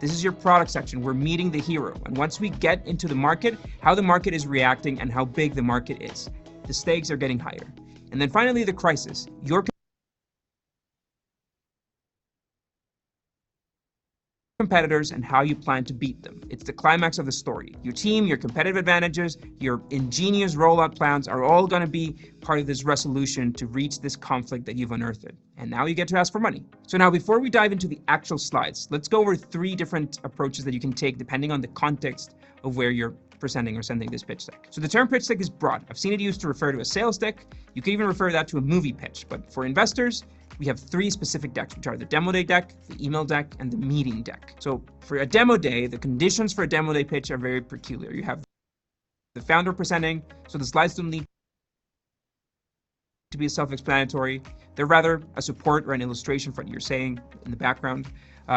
This is your product section. We're meeting the hero. And once we get into the market, how the market is reacting and how big the market is. The stakes are getting higher. And then finally, the crisis. Your competitors and how you plan to beat them. It's the climax of the story. Your team, your competitive advantages, your ingenious rollout plans are all going to be part of this resolution to reach this conflict that you've unearthed. And now you get to ask for money. So now before we dive into the actual slides, let's go over 3 different approaches that you can take depending on the context of where you're presenting or sending this pitch deck. So the term pitch deck is broad. I've seen it used to refer to a sales deck. You can even refer that to a movie pitch. But for investors, we have 3 specific decks, which are the demo day deck, the email deck, and the meeting deck. So for a demo day, the conditions for a demo day pitch are very peculiar. You have the founder presenting, so the slides don't need to be self-explanatory. They're rather a support or an illustration for what you're saying in the background.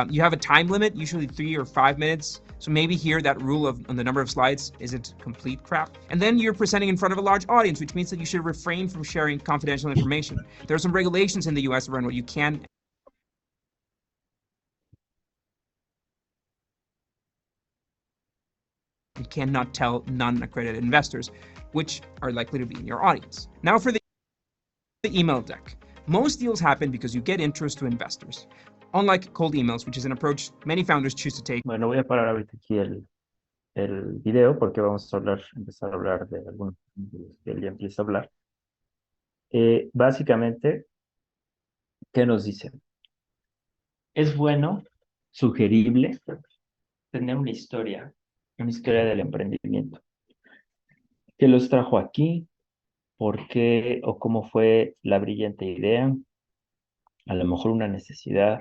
You have a time limit, usually 3 or 5 minutes. So maybe here that rule of on the number of slides isn't complete crap. And then you're presenting in front of a large audience, which means that you should refrain from sharing confidential information. There are some regulations in the US around what you can and cannot tell non-accredited investors, which are likely to be in your audience. Now for the email deck. Most deals happen because you get interest to investors, unlike cold emails, which is an approach many founders choose to take. Bueno, voy a parar ahorita aquí el video porque vamos a empezar a hablar de algunos que él ya empieza a hablar. Básicamente, ¿qué nos dice? Es bueno, sugerible, tener una historia del emprendimiento. ¿Qué los trajo aquí? ¿Por qué o cómo fue la brillante idea? A lo mejor una necesidad,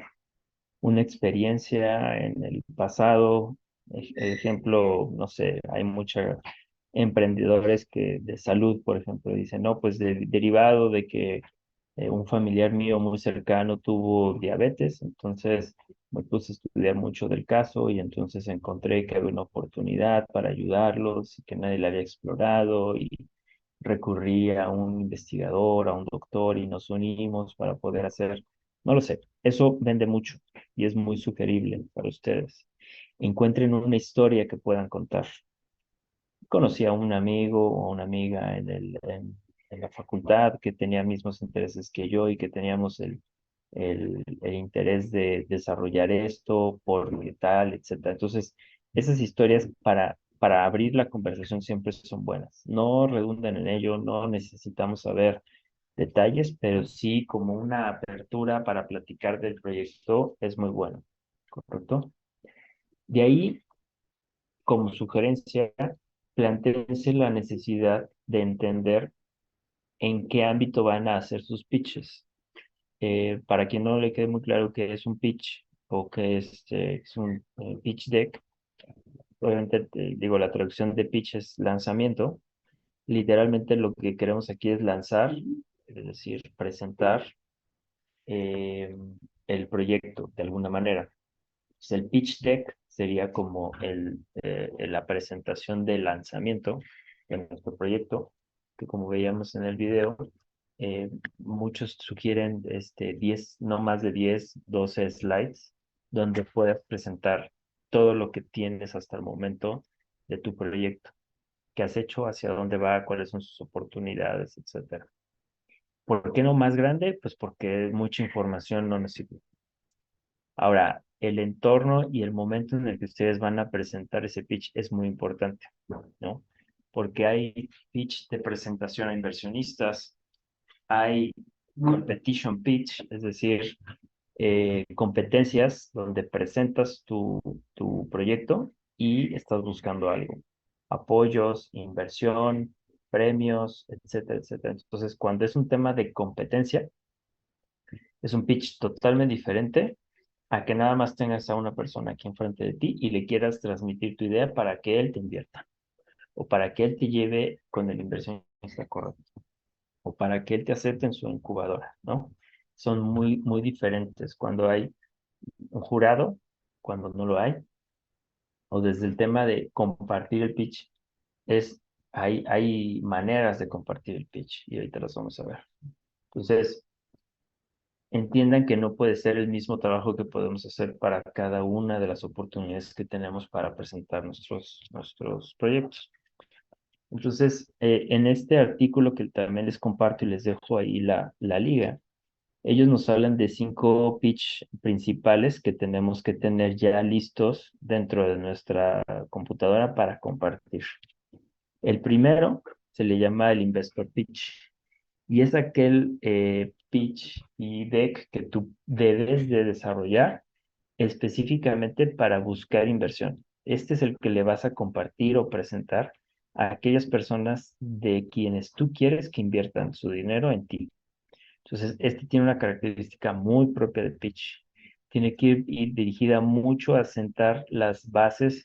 una experiencia en el pasado. Ejemplo, no sé, hay muchos emprendedores que de salud, por ejemplo, dicen, no, pues derivado de que un familiar mío muy cercano tuvo diabetes, entonces me puse a estudiar mucho del caso y entonces encontré que había una oportunidad para ayudarlos y que nadie la había explorado y recurrí a un investigador, a un doctor y nos unimos para poder hacer, no lo sé, eso vende mucho y es muy sugerible para ustedes. Encuentren una historia que puedan contar. Conocí a un amigo o una amiga en la facultad que tenía mismos intereses que yo y que teníamos el interés de desarrollar esto por qué tal, etcétera. Entonces, esas historias para abrir la conversación siempre son buenas. No redundan en ello, no necesitamos saber detalles, pero sí como una apertura para platicar del proyecto es muy bueno, ¿correcto? De ahí, como sugerencia, plantéense la necesidad de entender en qué ámbito van a hacer sus pitches. Para quien no le quede muy claro qué es un pitch o qué es un pitch deck, obviamente digo, la traducción de pitch es lanzamiento. Literalmente lo que queremos aquí es lanzar, es decir, presentar eh, el proyecto de alguna manera. Pues el pitch deck sería como la presentación del lanzamiento de nuestro proyecto, que como veíamos en el video, muchos sugieren 10, no más de 10, 12 slides, donde puedas presentar todo lo que tienes hasta el momento de tu proyecto, qué has hecho, hacia dónde va, cuáles son sus oportunidades, etcétera. ¿Por qué no más grande? Pues porque mucha información no nos sirve. Ahora, el entorno y el momento en el que ustedes van a presentar ese pitch es muy importante, ¿no? Porque hay pitch de presentación a inversionistas, hay competition pitch, es decir, competencias donde presentas tu proyecto y estás buscando algo, apoyos, inversión, premios, etcétera, etcétera. Entonces, cuando es un tema de competencia, es un pitch totalmente diferente a que nada más tengas a una persona aquí enfrente de ti y le quieras transmitir tu idea para que él te invierta o para que él te lleve con el inversionista correcto o para que él te acepte en su incubadora, ¿no? Son muy, muy diferentes cuando hay un jurado, cuando no lo hay, o desde el tema de compartir el pitch, hay maneras de compartir el pitch y ahorita las vamos a ver. Entonces, entiendan que no puede ser el mismo trabajo que podemos hacer para cada una de las oportunidades que tenemos para presentar nuestros proyectos. Entonces, en este artículo que también les comparto y les dejo ahí la liga, ellos nos hablan de 5 pitch principales que tenemos que tener ya listos dentro de nuestra computadora para compartir. El primero se le llama el investor pitch y es aquel pitch y deck que tú debes de desarrollar específicamente para buscar inversión. Este es el que le vas a compartir o presentar a aquellas personas de quienes tú quieres que inviertan su dinero en ti. Entonces, este tiene una característica muy propia de pitch. Tiene que ir dirigida mucho a sentar las bases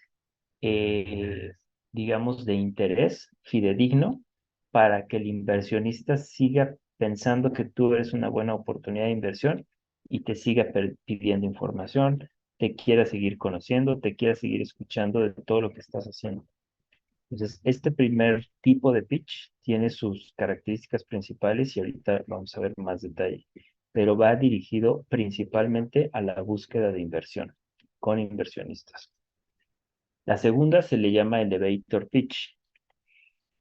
eh, digamos, de interés fidedigno para que el inversionista siga pensando que tú eres una buena oportunidad de inversión y te siga pidiendo información, te quiera seguir conociendo, te quiera seguir escuchando de todo lo que estás haciendo. Entonces, este primer tipo de pitch tiene sus características principales y ahorita vamos a ver más detalle, pero va dirigido principalmente a la búsqueda de inversión con inversionistas. La segunda se le llama elevator pitch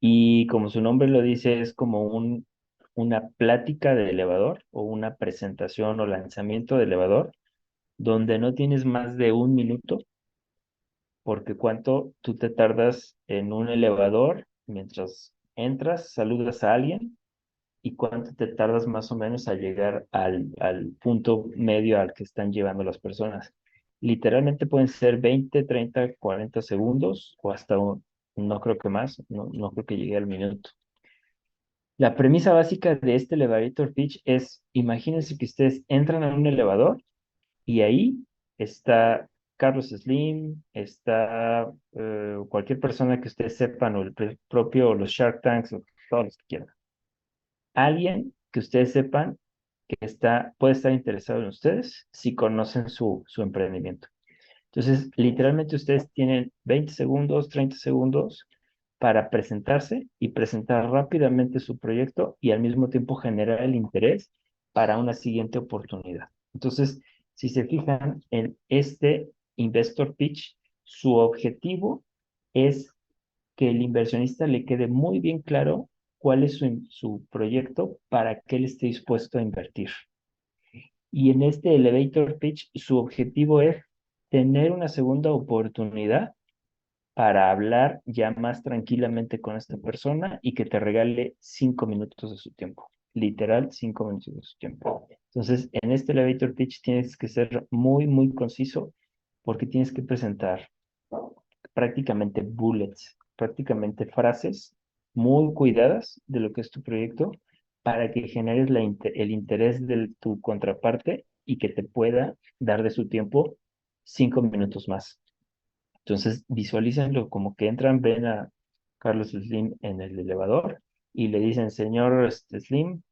y como su nombre lo dice, es como una plática de elevador o una presentación o lanzamiento de elevador donde no tienes más de un minuto, porque cuánto tú te tardas en un elevador mientras entras, saludas a alguien y cuánto te tardas más o menos a llegar al punto medio al que están llevando las personas. Literalmente pueden ser 20, 30, 40 segundos o hasta no creo que más, no creo que llegue al minuto. La premisa básica de este elevator pitch es, imagínense que ustedes entran a un elevador y ahí está Carlos Slim, está cualquier persona que ustedes sepan, o el propio, los Shark Tanks, o todos los que quieran. Alguien que ustedes sepan que puede estar interesado en ustedes si conocen su emprendimiento. Entonces, literalmente ustedes tienen 20 segundos, 30 segundos para presentarse y presentar rápidamente su proyecto y al mismo tiempo generar el interés para una siguiente oportunidad. Entonces, si se fijan en este investor pitch, su objetivo es que el inversionista le quede muy bien claro cuál es su proyecto para que él esté dispuesto a invertir. Y en este elevator pitch, su objetivo es tener una segunda oportunidad para hablar ya más tranquilamente con esta persona y que te regale 5 minutos de su tiempo. Literal, 5 minutos de su tiempo. Entonces, en este elevator pitch tienes que ser muy, muy conciso porque tienes que presentar prácticamente bullets, prácticamente frases muy cuidadas de lo que es tu proyecto para que generes el interés de tu contraparte y que te pueda dar de su tiempo 5 minutos más. Entonces, visualícenlo como que entran, ven a Carlos Slim en el elevador y le dicen, señor Slim,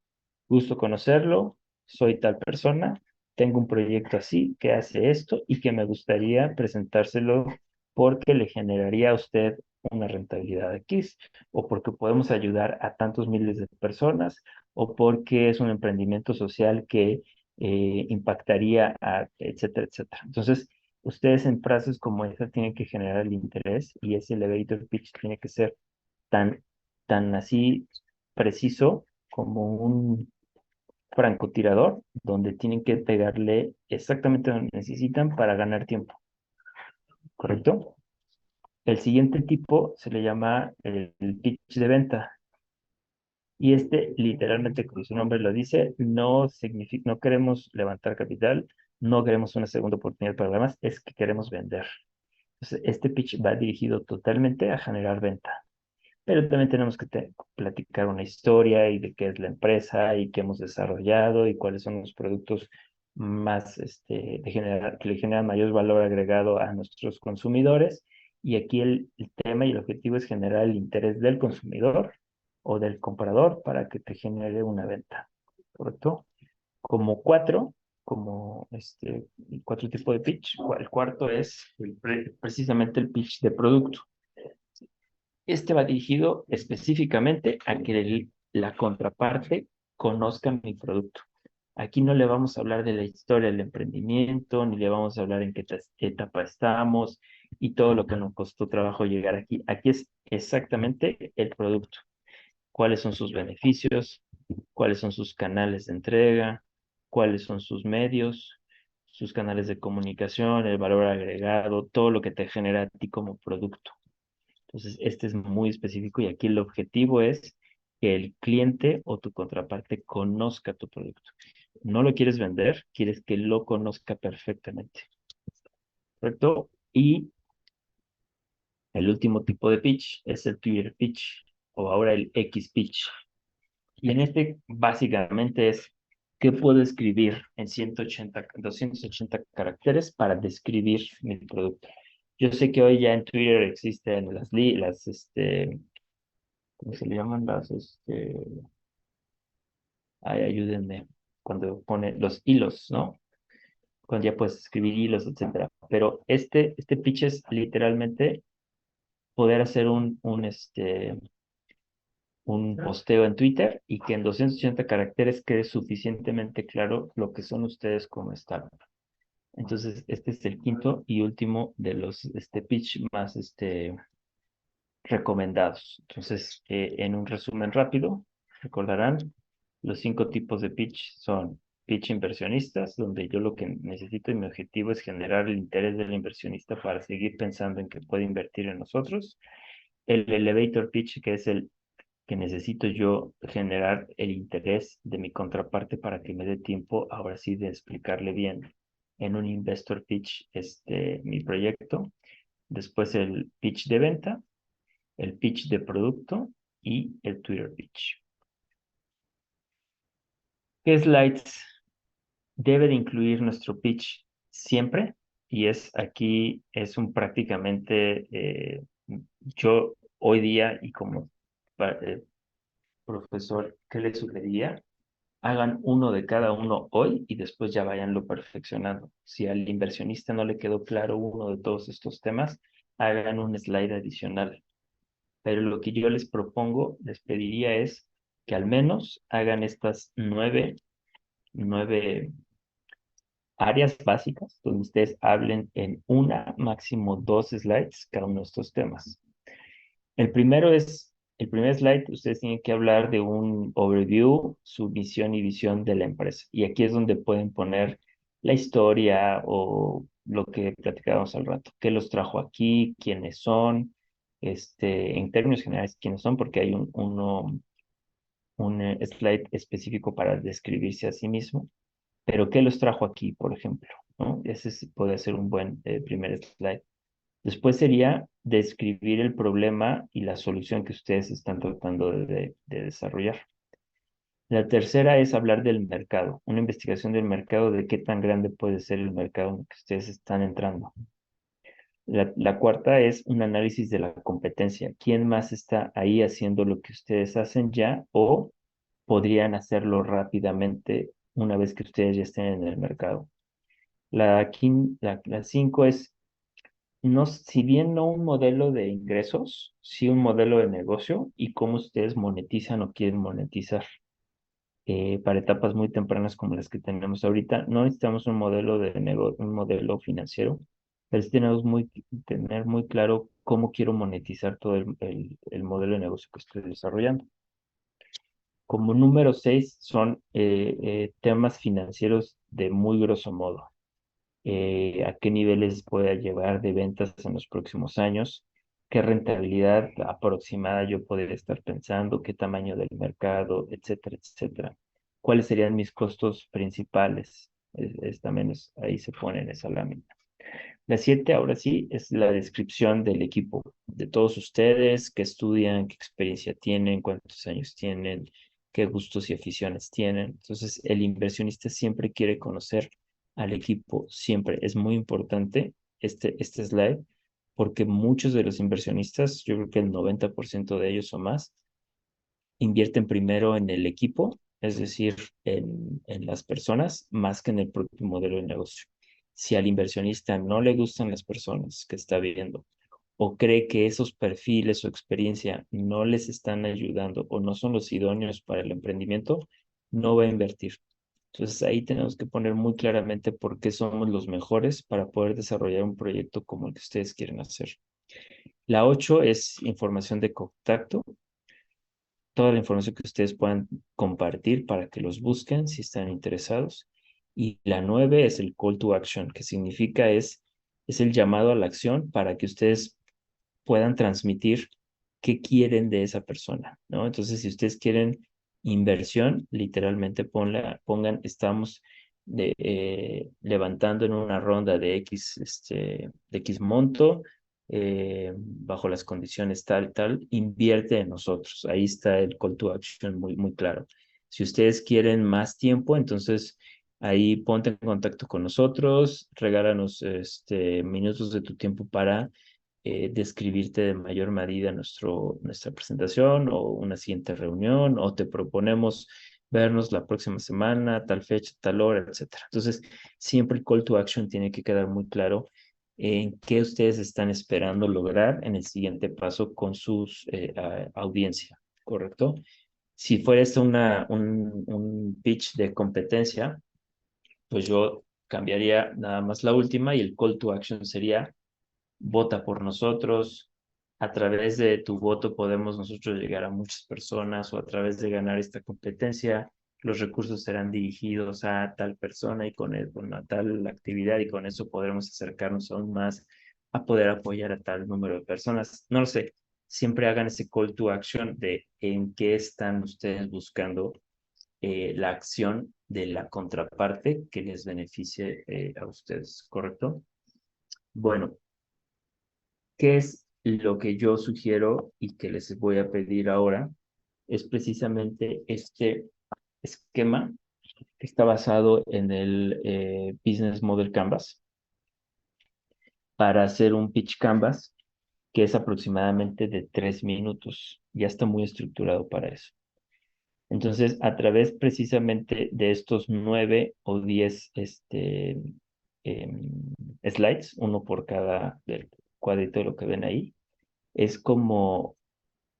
gusto conocerlo, soy tal persona, tengo un proyecto así que hace esto y que me gustaría presentárselo porque le generaría a usted una rentabilidad X, o porque podemos ayudar a tantos miles de personas, o porque es un emprendimiento social que impactaría a, etcétera, etcétera. Entonces, ustedes en frases como esa tienen que generar el interés y ese elevator pitch tiene que ser tan, tan así preciso como un francotirador, donde tienen que pegarle exactamente donde necesitan para ganar tiempo, ¿correcto? El siguiente tipo se le llama el pitch de venta. Y este, literalmente, como su nombre lo dice, no significa, no queremos levantar capital, no queremos una segunda oportunidad para más, es que queremos vender. Entonces, este pitch va dirigido totalmente a generar venta. Pero también tenemos que platicar una historia y de qué es la empresa y qué hemos desarrollado y cuáles son los productos más, que le generan mayor valor agregado a nuestros consumidores. Y aquí el tema y el objetivo es generar el interés del consumidor o del comprador para que te genere una venta. ¿Correcto? Como cuatro tipos de pitch. El cuarto es precisamente el pitch de producto. Este va dirigido específicamente a que la contraparte conozca mi producto. Aquí no le vamos a hablar de la historia del emprendimiento, ni le vamos a hablar en qué etapa estamos y todo lo que nos costó trabajo llegar aquí. Aquí es exactamente el producto. ¿Cuáles son sus beneficios? ¿Cuáles son sus canales de entrega? ¿Cuáles son sus medios? Sus canales de comunicación, el valor agregado, todo lo que te genera a ti como producto. Entonces, este es muy específico y aquí el objetivo es que el cliente o tu contraparte conozca tu producto. No lo quieres vender, quieres que lo conozca perfectamente. ¿Correcto? Y el último tipo de pitch es el Twitter pitch o ahora el X pitch. Y en este básicamente es qué puedo escribir en 280 caracteres para describir mi producto. Yo sé que hoy ya en Twitter existen ¿cómo se le llaman? Ay, ayúdenme, cuando pone los hilos, ¿no? Cuando ya puedes escribir hilos, etcétera. Pero este pitch es literalmente poder hacer un posteo en Twitter y que en 280 caracteres quede suficientemente claro lo que son ustedes como startup. Entonces, este es el quinto y último de los pitch más recomendados. Entonces, en un resumen rápido, recordarán, los 5 tipos de pitch son pitch inversionistas, donde yo lo que necesito y mi objetivo es generar el interés del inversionista para seguir pensando en que puede invertir en nosotros. El elevator pitch, que es el que necesito yo generar el interés de mi contraparte para que me dé tiempo ahora sí de explicarle bien en un investor pitch mi proyecto. Después el pitch de venta, el pitch de producto y el Twitter pitch. ¿Qué slides debe de incluir nuestro pitch siempre? Y es un prácticamente, yo hoy día y como profesor, ¿qué le sugeriría? Hagan uno de cada uno hoy y después ya vayanlo perfeccionando. Si al inversionista no le quedó claro uno de todos estos temas, hagan un slide adicional. Pero lo que yo les propongo, les pediría es que al menos hagan estas nueve áreas básicas donde ustedes hablen en una, máximo 2 slides cada uno de estos temas. El primer slide, ustedes tienen que hablar de un overview, su misión y visión de la empresa. Y aquí es donde pueden poner la historia o lo que platicábamos al rato. ¿Qué los trajo aquí? ¿Quiénes son? En términos generales, ¿quiénes son? Porque hay un slide específico para describirse a sí mismo. Pero ¿qué los trajo aquí, por ejemplo? ¿No? Puede ser un buen primer slide. Después sería describir el problema y la solución que ustedes están tratando de desarrollar. La tercera es hablar del mercado, una investigación del mercado, de qué tan grande puede ser el mercado en el que ustedes están entrando. La cuarta es un análisis de la competencia. ¿Quién más está ahí haciendo lo que ustedes hacen ya o podrían hacerlo rápidamente una vez que ustedes ya estén en el mercado? La cinco es no, si bien no un modelo de ingresos, sí un modelo de negocio y cómo ustedes monetizan o quieren monetizar. Para etapas muy tempranas como las que tenemos ahorita, no necesitamos un modelo financiero, pero sí tenemos tener muy claro cómo quiero monetizar todo el modelo de negocio que estoy desarrollando. Como número 6 son temas financieros de muy grosso modo. A qué niveles pueda llevar de ventas en los próximos años, qué rentabilidad aproximada yo podría estar pensando, qué tamaño del mercado, etcétera, etcétera. ¿Cuáles serían mis costos principales? Ahí se pone en esa lámina. La 7, ahora sí, es la descripción del equipo, de todos ustedes, qué estudian, qué experiencia tienen, cuántos años tienen, qué gustos y aficiones tienen. Entonces, el inversionista siempre quiere conocer al equipo, siempre. Es muy importante este slide, porque muchos de los inversionistas, yo creo que el 90% de ellos o más, invierten primero en el equipo, es decir, en las personas, más que en el propio modelo de negocio. Si al inversionista no le gustan las personas que está viendo o cree que esos perfiles o experiencia no les están ayudando o no son los idóneos para el emprendimiento, no va a invertir. Entonces ahí tenemos que poner muy claramente por qué somos los mejores para poder desarrollar un proyecto como el que ustedes quieren hacer. La 8 es información de contacto, toda la información que ustedes puedan compartir para que los busquen si están interesados. Y la 9 es el call to action, que significa es el llamado a la acción para que ustedes puedan transmitir qué quieren de esa persona, ¿no? Entonces, si ustedes quieren inversión, literalmente pongan, estamos levantando en una ronda de X monto, bajo las condiciones tal, invierte en nosotros. Ahí está el call to action muy, muy claro. Si ustedes quieren más tiempo, entonces Ahí ponte en contacto con nosotros, regálanos minutos de tu tiempo para describirte de mayor medida nuestra presentación o una siguiente reunión, o te proponemos vernos la próxima semana, tal fecha, tal hora, etcétera. Entonces, siempre el call to action tiene que quedar muy claro en qué ustedes están esperando lograr en el siguiente paso con sus audiencia, ¿correcto? Si fuera esto un pitch de competencia, pues yo cambiaría nada más la última y el call to action sería vota por nosotros. A través de tu voto podemos nosotros llegar a muchas personas o a través de ganar esta competencia, los recursos serán dirigidos a tal persona y con a tal actividad y con eso podremos acercarnos aún más a poder apoyar a tal número de personas. No lo sé, siempre hagan ese call to action de en qué están ustedes buscando la acción de la contraparte que les beneficie a ustedes, ¿correcto? Bueno, ¿qué es lo que yo sugiero y que les voy a pedir ahora? Es precisamente este esquema que está basado en el Business Model Canvas para hacer un pitch canvas que es aproximadamente de 3 minutos. Ya está muy estructurado para eso. Entonces, a través precisamente de estos 9 o 10 slides, uno por cada del cuadrito de lo que ven ahí, es como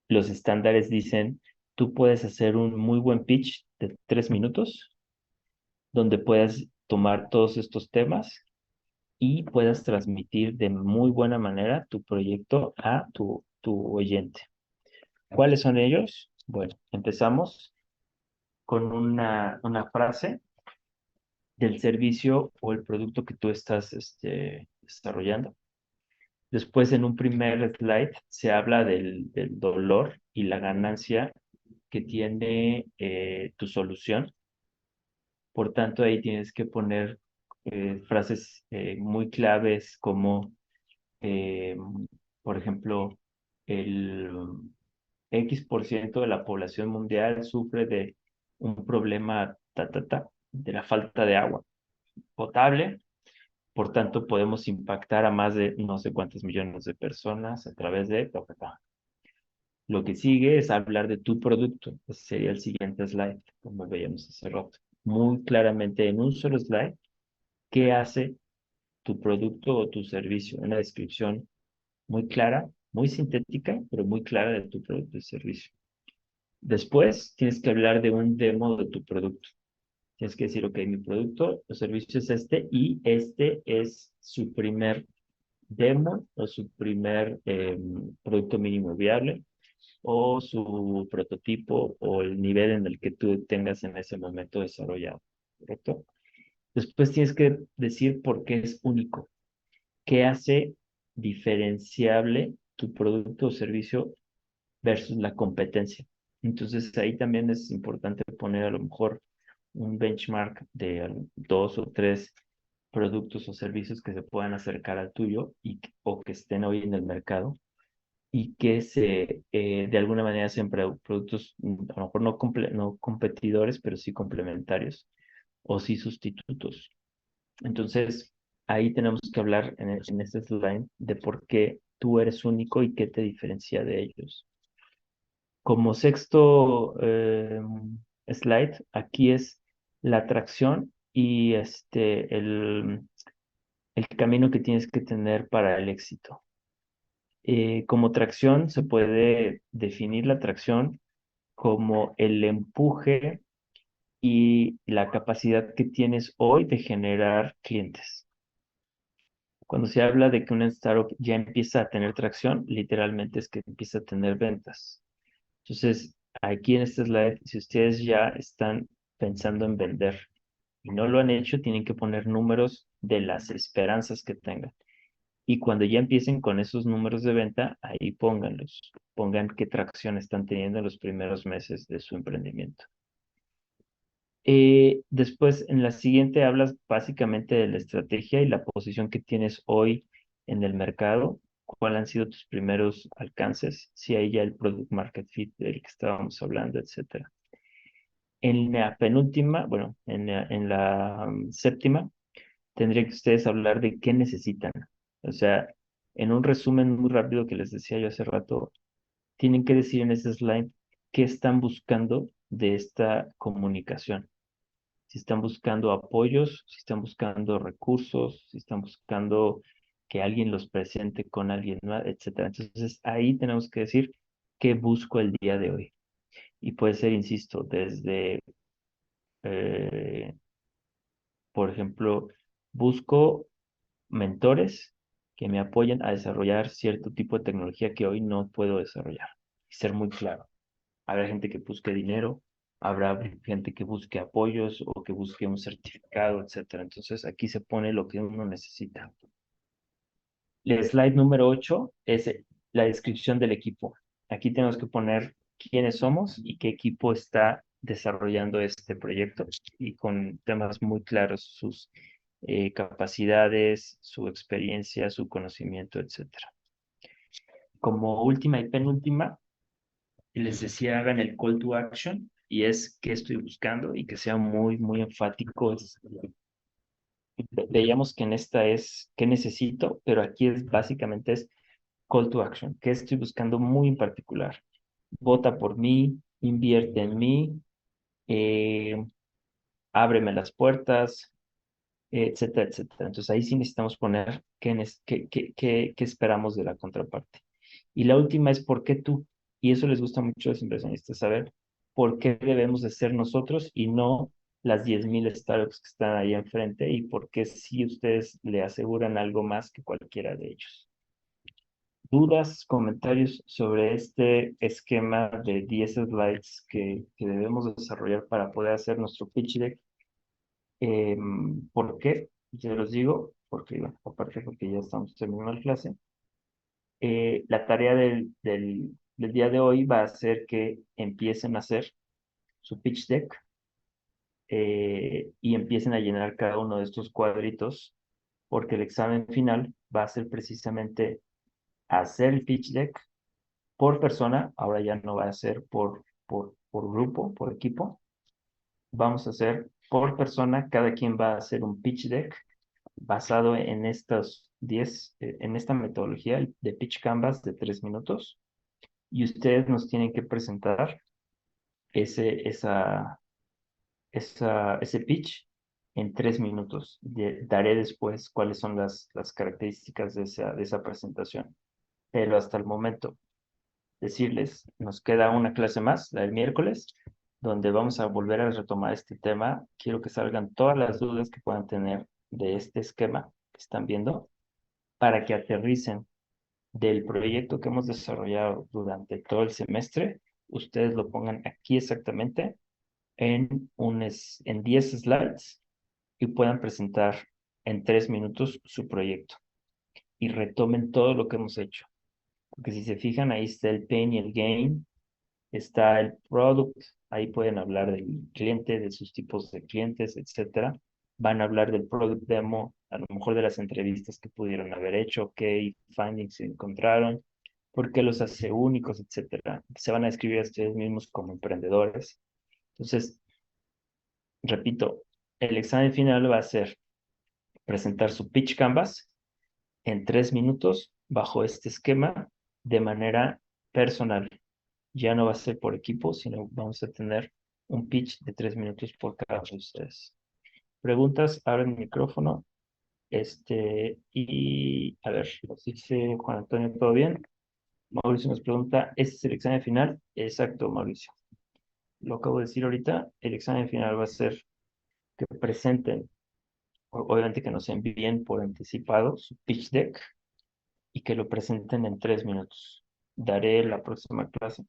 los estándares dicen, tú puedes hacer un muy buen pitch de 3 minutos, donde puedas tomar todos estos temas y puedas transmitir de muy buena manera tu proyecto a tu oyente. ¿Cuáles son ellos? Bueno, empezamos con una frase del servicio o el producto que tú estás desarrollando. Después, en un primer slide, se habla del dolor y la ganancia que tiene tu solución. Por tanto, ahí tienes que poner frases muy claves como, eh, por ejemplo, el X% de la población mundial sufre de un problema de la falta de agua potable. Por tanto, podemos impactar a más de no sé cuántos millones de personas a través de ta. Lo que sigue es hablar de tu producto. Ese sería el siguiente slide, como veíamos hace rato. Muy claramente en un solo slide, ¿qué hace tu producto o tu servicio? Una descripción muy clara, muy sintética, pero muy clara de tu producto y servicio. Después, tienes que hablar de un demo de tu producto. Tienes que decir, ok, mi producto o servicio es este y este es su primer demo o su primer producto mínimo viable o su prototipo o el nivel en el que tú tengas en ese momento desarrollado, ¿correcto? Después tienes que decir por qué es único, qué hace diferenciable tu producto o servicio versus la competencia. Entonces ahí también es importante poner a lo mejor un benchmark de 2 o 3 productos o servicios que se puedan acercar al tuyo o que estén hoy en el mercado y que de alguna manera sean productos a lo mejor no competidores, pero sí complementarios o sí sustitutos. Entonces, ahí tenemos que hablar en este slide de por qué tú eres único y qué te diferencia de ellos. Como sexto slide, aquí es la atracción y el camino que tienes que tener para el éxito. Como tracción se puede definir la tracción como el empuje y la capacidad que tienes hoy de generar clientes. Cuando se habla de que una startup ya empieza a tener tracción, literalmente es que empieza a tener ventas. Entonces, aquí en este slide, si ustedes ya están pensando en vender y no lo han hecho, tienen que poner números de las esperanzas que tengan. Y cuando ya empiecen con esos números de venta, ahí pónganlos. Pongan qué tracción están teniendo en los primeros meses de su emprendimiento. Después, en la siguiente, hablas básicamente de la estrategia y la posición que tienes hoy en el mercado. ¿Cuáles han sido tus primeros alcances? Si hay ya el product market fit del que estábamos hablando, etcétera. En la penúltima, bueno, en la séptima, tendría que ustedes hablar de qué necesitan. O sea, en un resumen muy rápido que les decía yo hace rato, tienen que decir en ese slide qué están buscando de esta comunicación. Si están buscando apoyos, si están buscando recursos, si están buscando que alguien los presente con alguien más, etcétera. Entonces, ahí tenemos que decir qué busco el día de hoy. Y puede ser, insisto, desde, eh, por ejemplo, busco mentores que me apoyen a desarrollar cierto tipo de tecnología que hoy no puedo desarrollar. Y ser muy claro. Habrá gente que busque dinero, habrá gente que busque apoyos o que busque un certificado, etcétera. Entonces, aquí se pone lo que uno necesita. El slide número 8 es la descripción del equipo. Aquí tenemos que poner quiénes somos y qué equipo está desarrollando este proyecto y con temas muy claros, sus capacidades, su experiencia, su conocimiento, etcétera. Como última y penúltima, les decía, hagan el call to action y es qué estoy buscando y que sea muy, muy enfático. Veíamos que en esta es qué necesito, pero aquí es básicamente es call to action, qué estoy buscando muy en particular. Vota por mí, invierte en mí, eh, ábreme las puertas, etcétera, etcétera. Entonces ahí sí necesitamos poner qué esperamos de la contraparte. Y la última es por qué tú. Y eso les gusta mucho a los inversionistas, saber por qué debemos de ser nosotros y no las 10,000 startups que están ahí enfrente y por qué si ustedes le aseguran algo más que cualquiera de ellos. ¿Dudas, comentarios sobre este esquema de 10 slides que debemos desarrollar para poder hacer nuestro pitch deck? ¿Por qué? Yo los digo, porque, bueno, aparte porque ya estamos terminando la clase. La tarea del día de hoy va a ser que empiecen a hacer su pitch deck y empiecen a llenar cada uno de estos cuadritos, porque el examen final va a ser precisamente hacer el pitch deck por persona, ahora ya no va a ser por grupo, por equipo, vamos a hacer por persona, cada quien va a hacer un pitch deck basado en estos 10, en esta metodología de pitch canvas de 3 minutos y ustedes nos tienen que presentar ese, esa, ese pitch en 3 minutos. Daré después cuáles son las características de esa presentación. Pero hasta el momento, decirles, nos queda una clase más, la del miércoles, donde vamos a volver a retomar este tema. Quiero que salgan todas las dudas que puedan tener de este esquema que están viendo para que aterricen del proyecto que hemos desarrollado durante todo el semestre, ustedes lo pongan aquí exactamente en 10 slides y puedan presentar en 3 minutos su proyecto y retomen todo lo que hemos hecho. Porque si se fijan, ahí está el pain y el gain, está el product, ahí pueden hablar del cliente, de sus tipos de clientes, etcétera. Van a hablar del product demo, a lo mejor de las entrevistas que pudieron haber hecho, qué findings se encontraron, por qué los hace únicos, etcétera. Se van a describir a ustedes mismos como emprendedores. Entonces, repito, el examen final va a ser presentar su pitch canvas en 3 minutos bajo este esquema de manera personal. Ya no va a ser por equipo, sino vamos a tener un pitch de 3 minutos por cada uno de ustedes. Preguntas, abren el micrófono. Y a ver, nos dice Juan Antonio, ¿todo bien? Mauricio nos pregunta, ¿este es el examen final? Exacto, Mauricio. Lo acabo de decir ahorita, el examen final va a ser que presenten, obviamente que nos envíen por anticipado su pitch deck y que lo presenten en 3 minutos. Daré la próxima clase.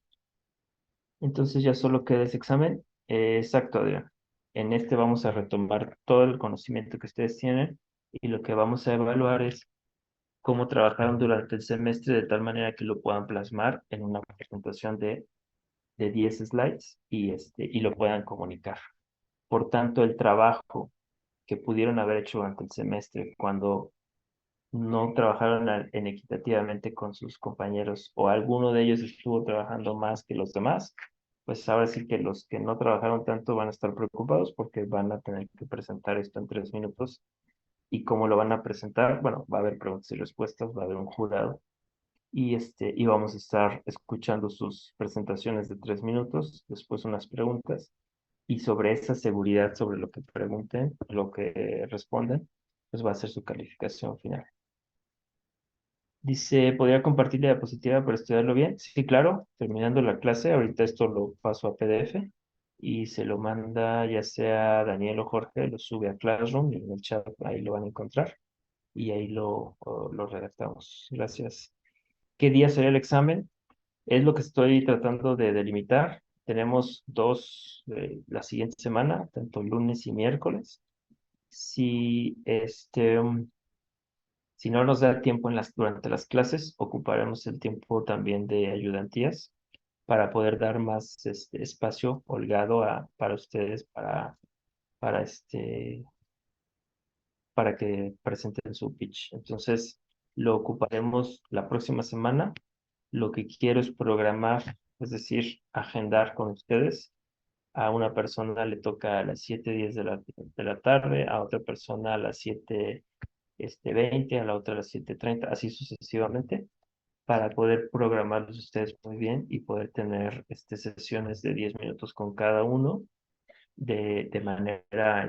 Entonces ya solo queda ese examen. Exacto, Adrián. En este vamos a retomar todo el conocimiento que ustedes tienen y lo que vamos a evaluar es cómo trabajaron durante el semestre de tal manera que lo puedan plasmar en una presentación de 10 slides y lo puedan comunicar. Por tanto, el trabajo que pudieron haber hecho durante el semestre cuando no trabajaron en equitativamente con sus compañeros o alguno de ellos estuvo trabajando más que los demás, pues ahora sí que los que no trabajaron tanto van a estar preocupados porque van a tener que presentar esto en 3 minutos. ¿Y cómo lo van a presentar? Bueno, va a haber preguntas y respuestas, va a haber un jurado y vamos a estar escuchando sus presentaciones de 3 minutos, después unas preguntas y sobre esa seguridad, sobre lo que pregunten, lo que respondan, pues va a ser su calificación final. Dice, ¿podría compartir la diapositiva para estudiarlo bien? Sí, claro, terminando la clase, ahorita esto lo paso a PDF y se lo manda ya sea Daniel o Jorge, lo sube a Classroom y en el chat ahí lo van a encontrar y ahí lo redactamos. Gracias. ¿Qué día será el examen? Es lo que estoy tratando de delimitar. Tenemos dos la siguiente semana, tanto lunes y miércoles. Si si no nos da tiempo durante las clases, ocuparemos el tiempo también de ayudantías para poder dar más espacio holgado para ustedes, para, para que presenten su pitch. Entonces, lo ocuparemos la próxima semana. Lo que quiero es programar, es decir, agendar con ustedes. A una persona le toca a las 7:10 de la tarde, a otra persona a las 7:20, a la otra a las 7:30, así sucesivamente, para poder programarlos ustedes muy bien y poder tener sesiones de 10 minutos con cada uno de manera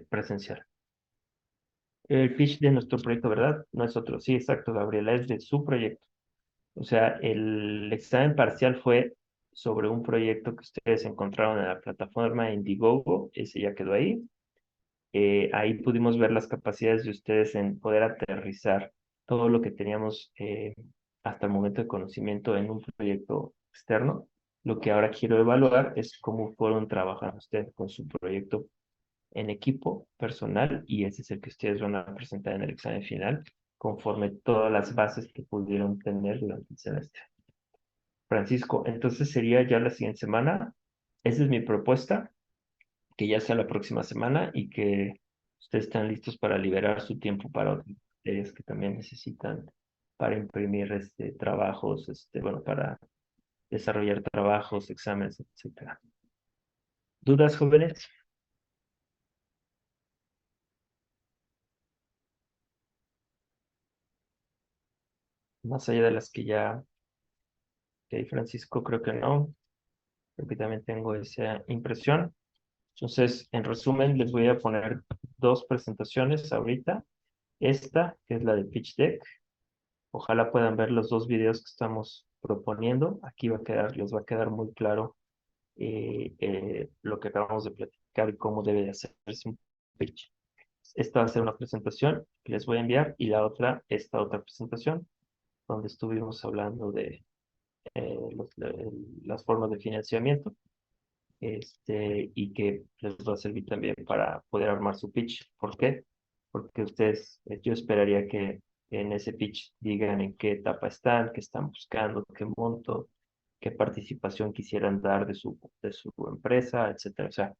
presencial. El pitch de nuestro proyecto, ¿verdad? No es otro. Sí, exacto, Gabriela, es de su proyecto. O sea, el examen parcial fue sobre un proyecto que ustedes encontraron en la plataforma Indiegogo, ese ya quedó ahí. Ahí pudimos ver las capacidades de ustedes en poder aterrizar todo lo que teníamos hasta el momento de conocimiento en un proyecto externo. Lo que ahora quiero evaluar es cómo fueron trabajando ustedes con su proyecto en equipo personal y ese es el que ustedes van a presentar en el examen final conforme todas las bases que pudieron tener durante el semestre. Francisco, entonces sería ya la siguiente semana. Esa es mi propuesta, que ya sea la próxima semana y que ustedes estén listos para liberar su tiempo para otras materias que también necesitan para imprimir trabajos, bueno, para desarrollar trabajos, exámenes, etcétera. ¿Dudas, jóvenes? Más allá de las que ya, que hay Francisco, creo que no. Creo que también tengo esa impresión. Entonces, en resumen, les voy a poner dos presentaciones ahorita. Esta, que es la de Pitch Deck. Ojalá puedan ver los dos videos que estamos proponiendo. Aquí les va a quedar muy claro lo que acabamos de platicar y cómo debe de hacerse un pitch. Esta va a ser una presentación que les voy a enviar y la otra, esta otra presentación, donde estuvimos hablando de las formas de financiamiento y que les va a servir también para poder armar su pitch. ¿Por qué? Porque ustedes, yo esperaría que en ese pitch digan en qué etapa están, qué están buscando, qué monto, qué participación quisieran dar de su empresa, etcétera. O sea,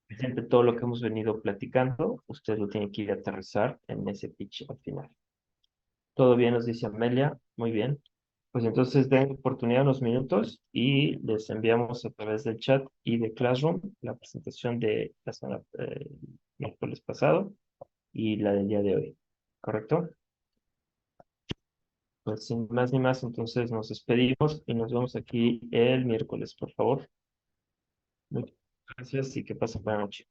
presente todo lo que hemos venido platicando, ustedes lo tienen que ir a aterrizar en ese pitch al final. Todo bien, nos dice Amelia, muy bien. Pues entonces den oportunidad unos minutos y les enviamos a través del chat y de Classroom la presentación de la semana miércoles pasado y la del día de hoy. ¿Correcto? Pues sin más ni más, entonces nos despedimos y nos vemos aquí el miércoles, por favor. Muchas gracias y que pasen buena noche.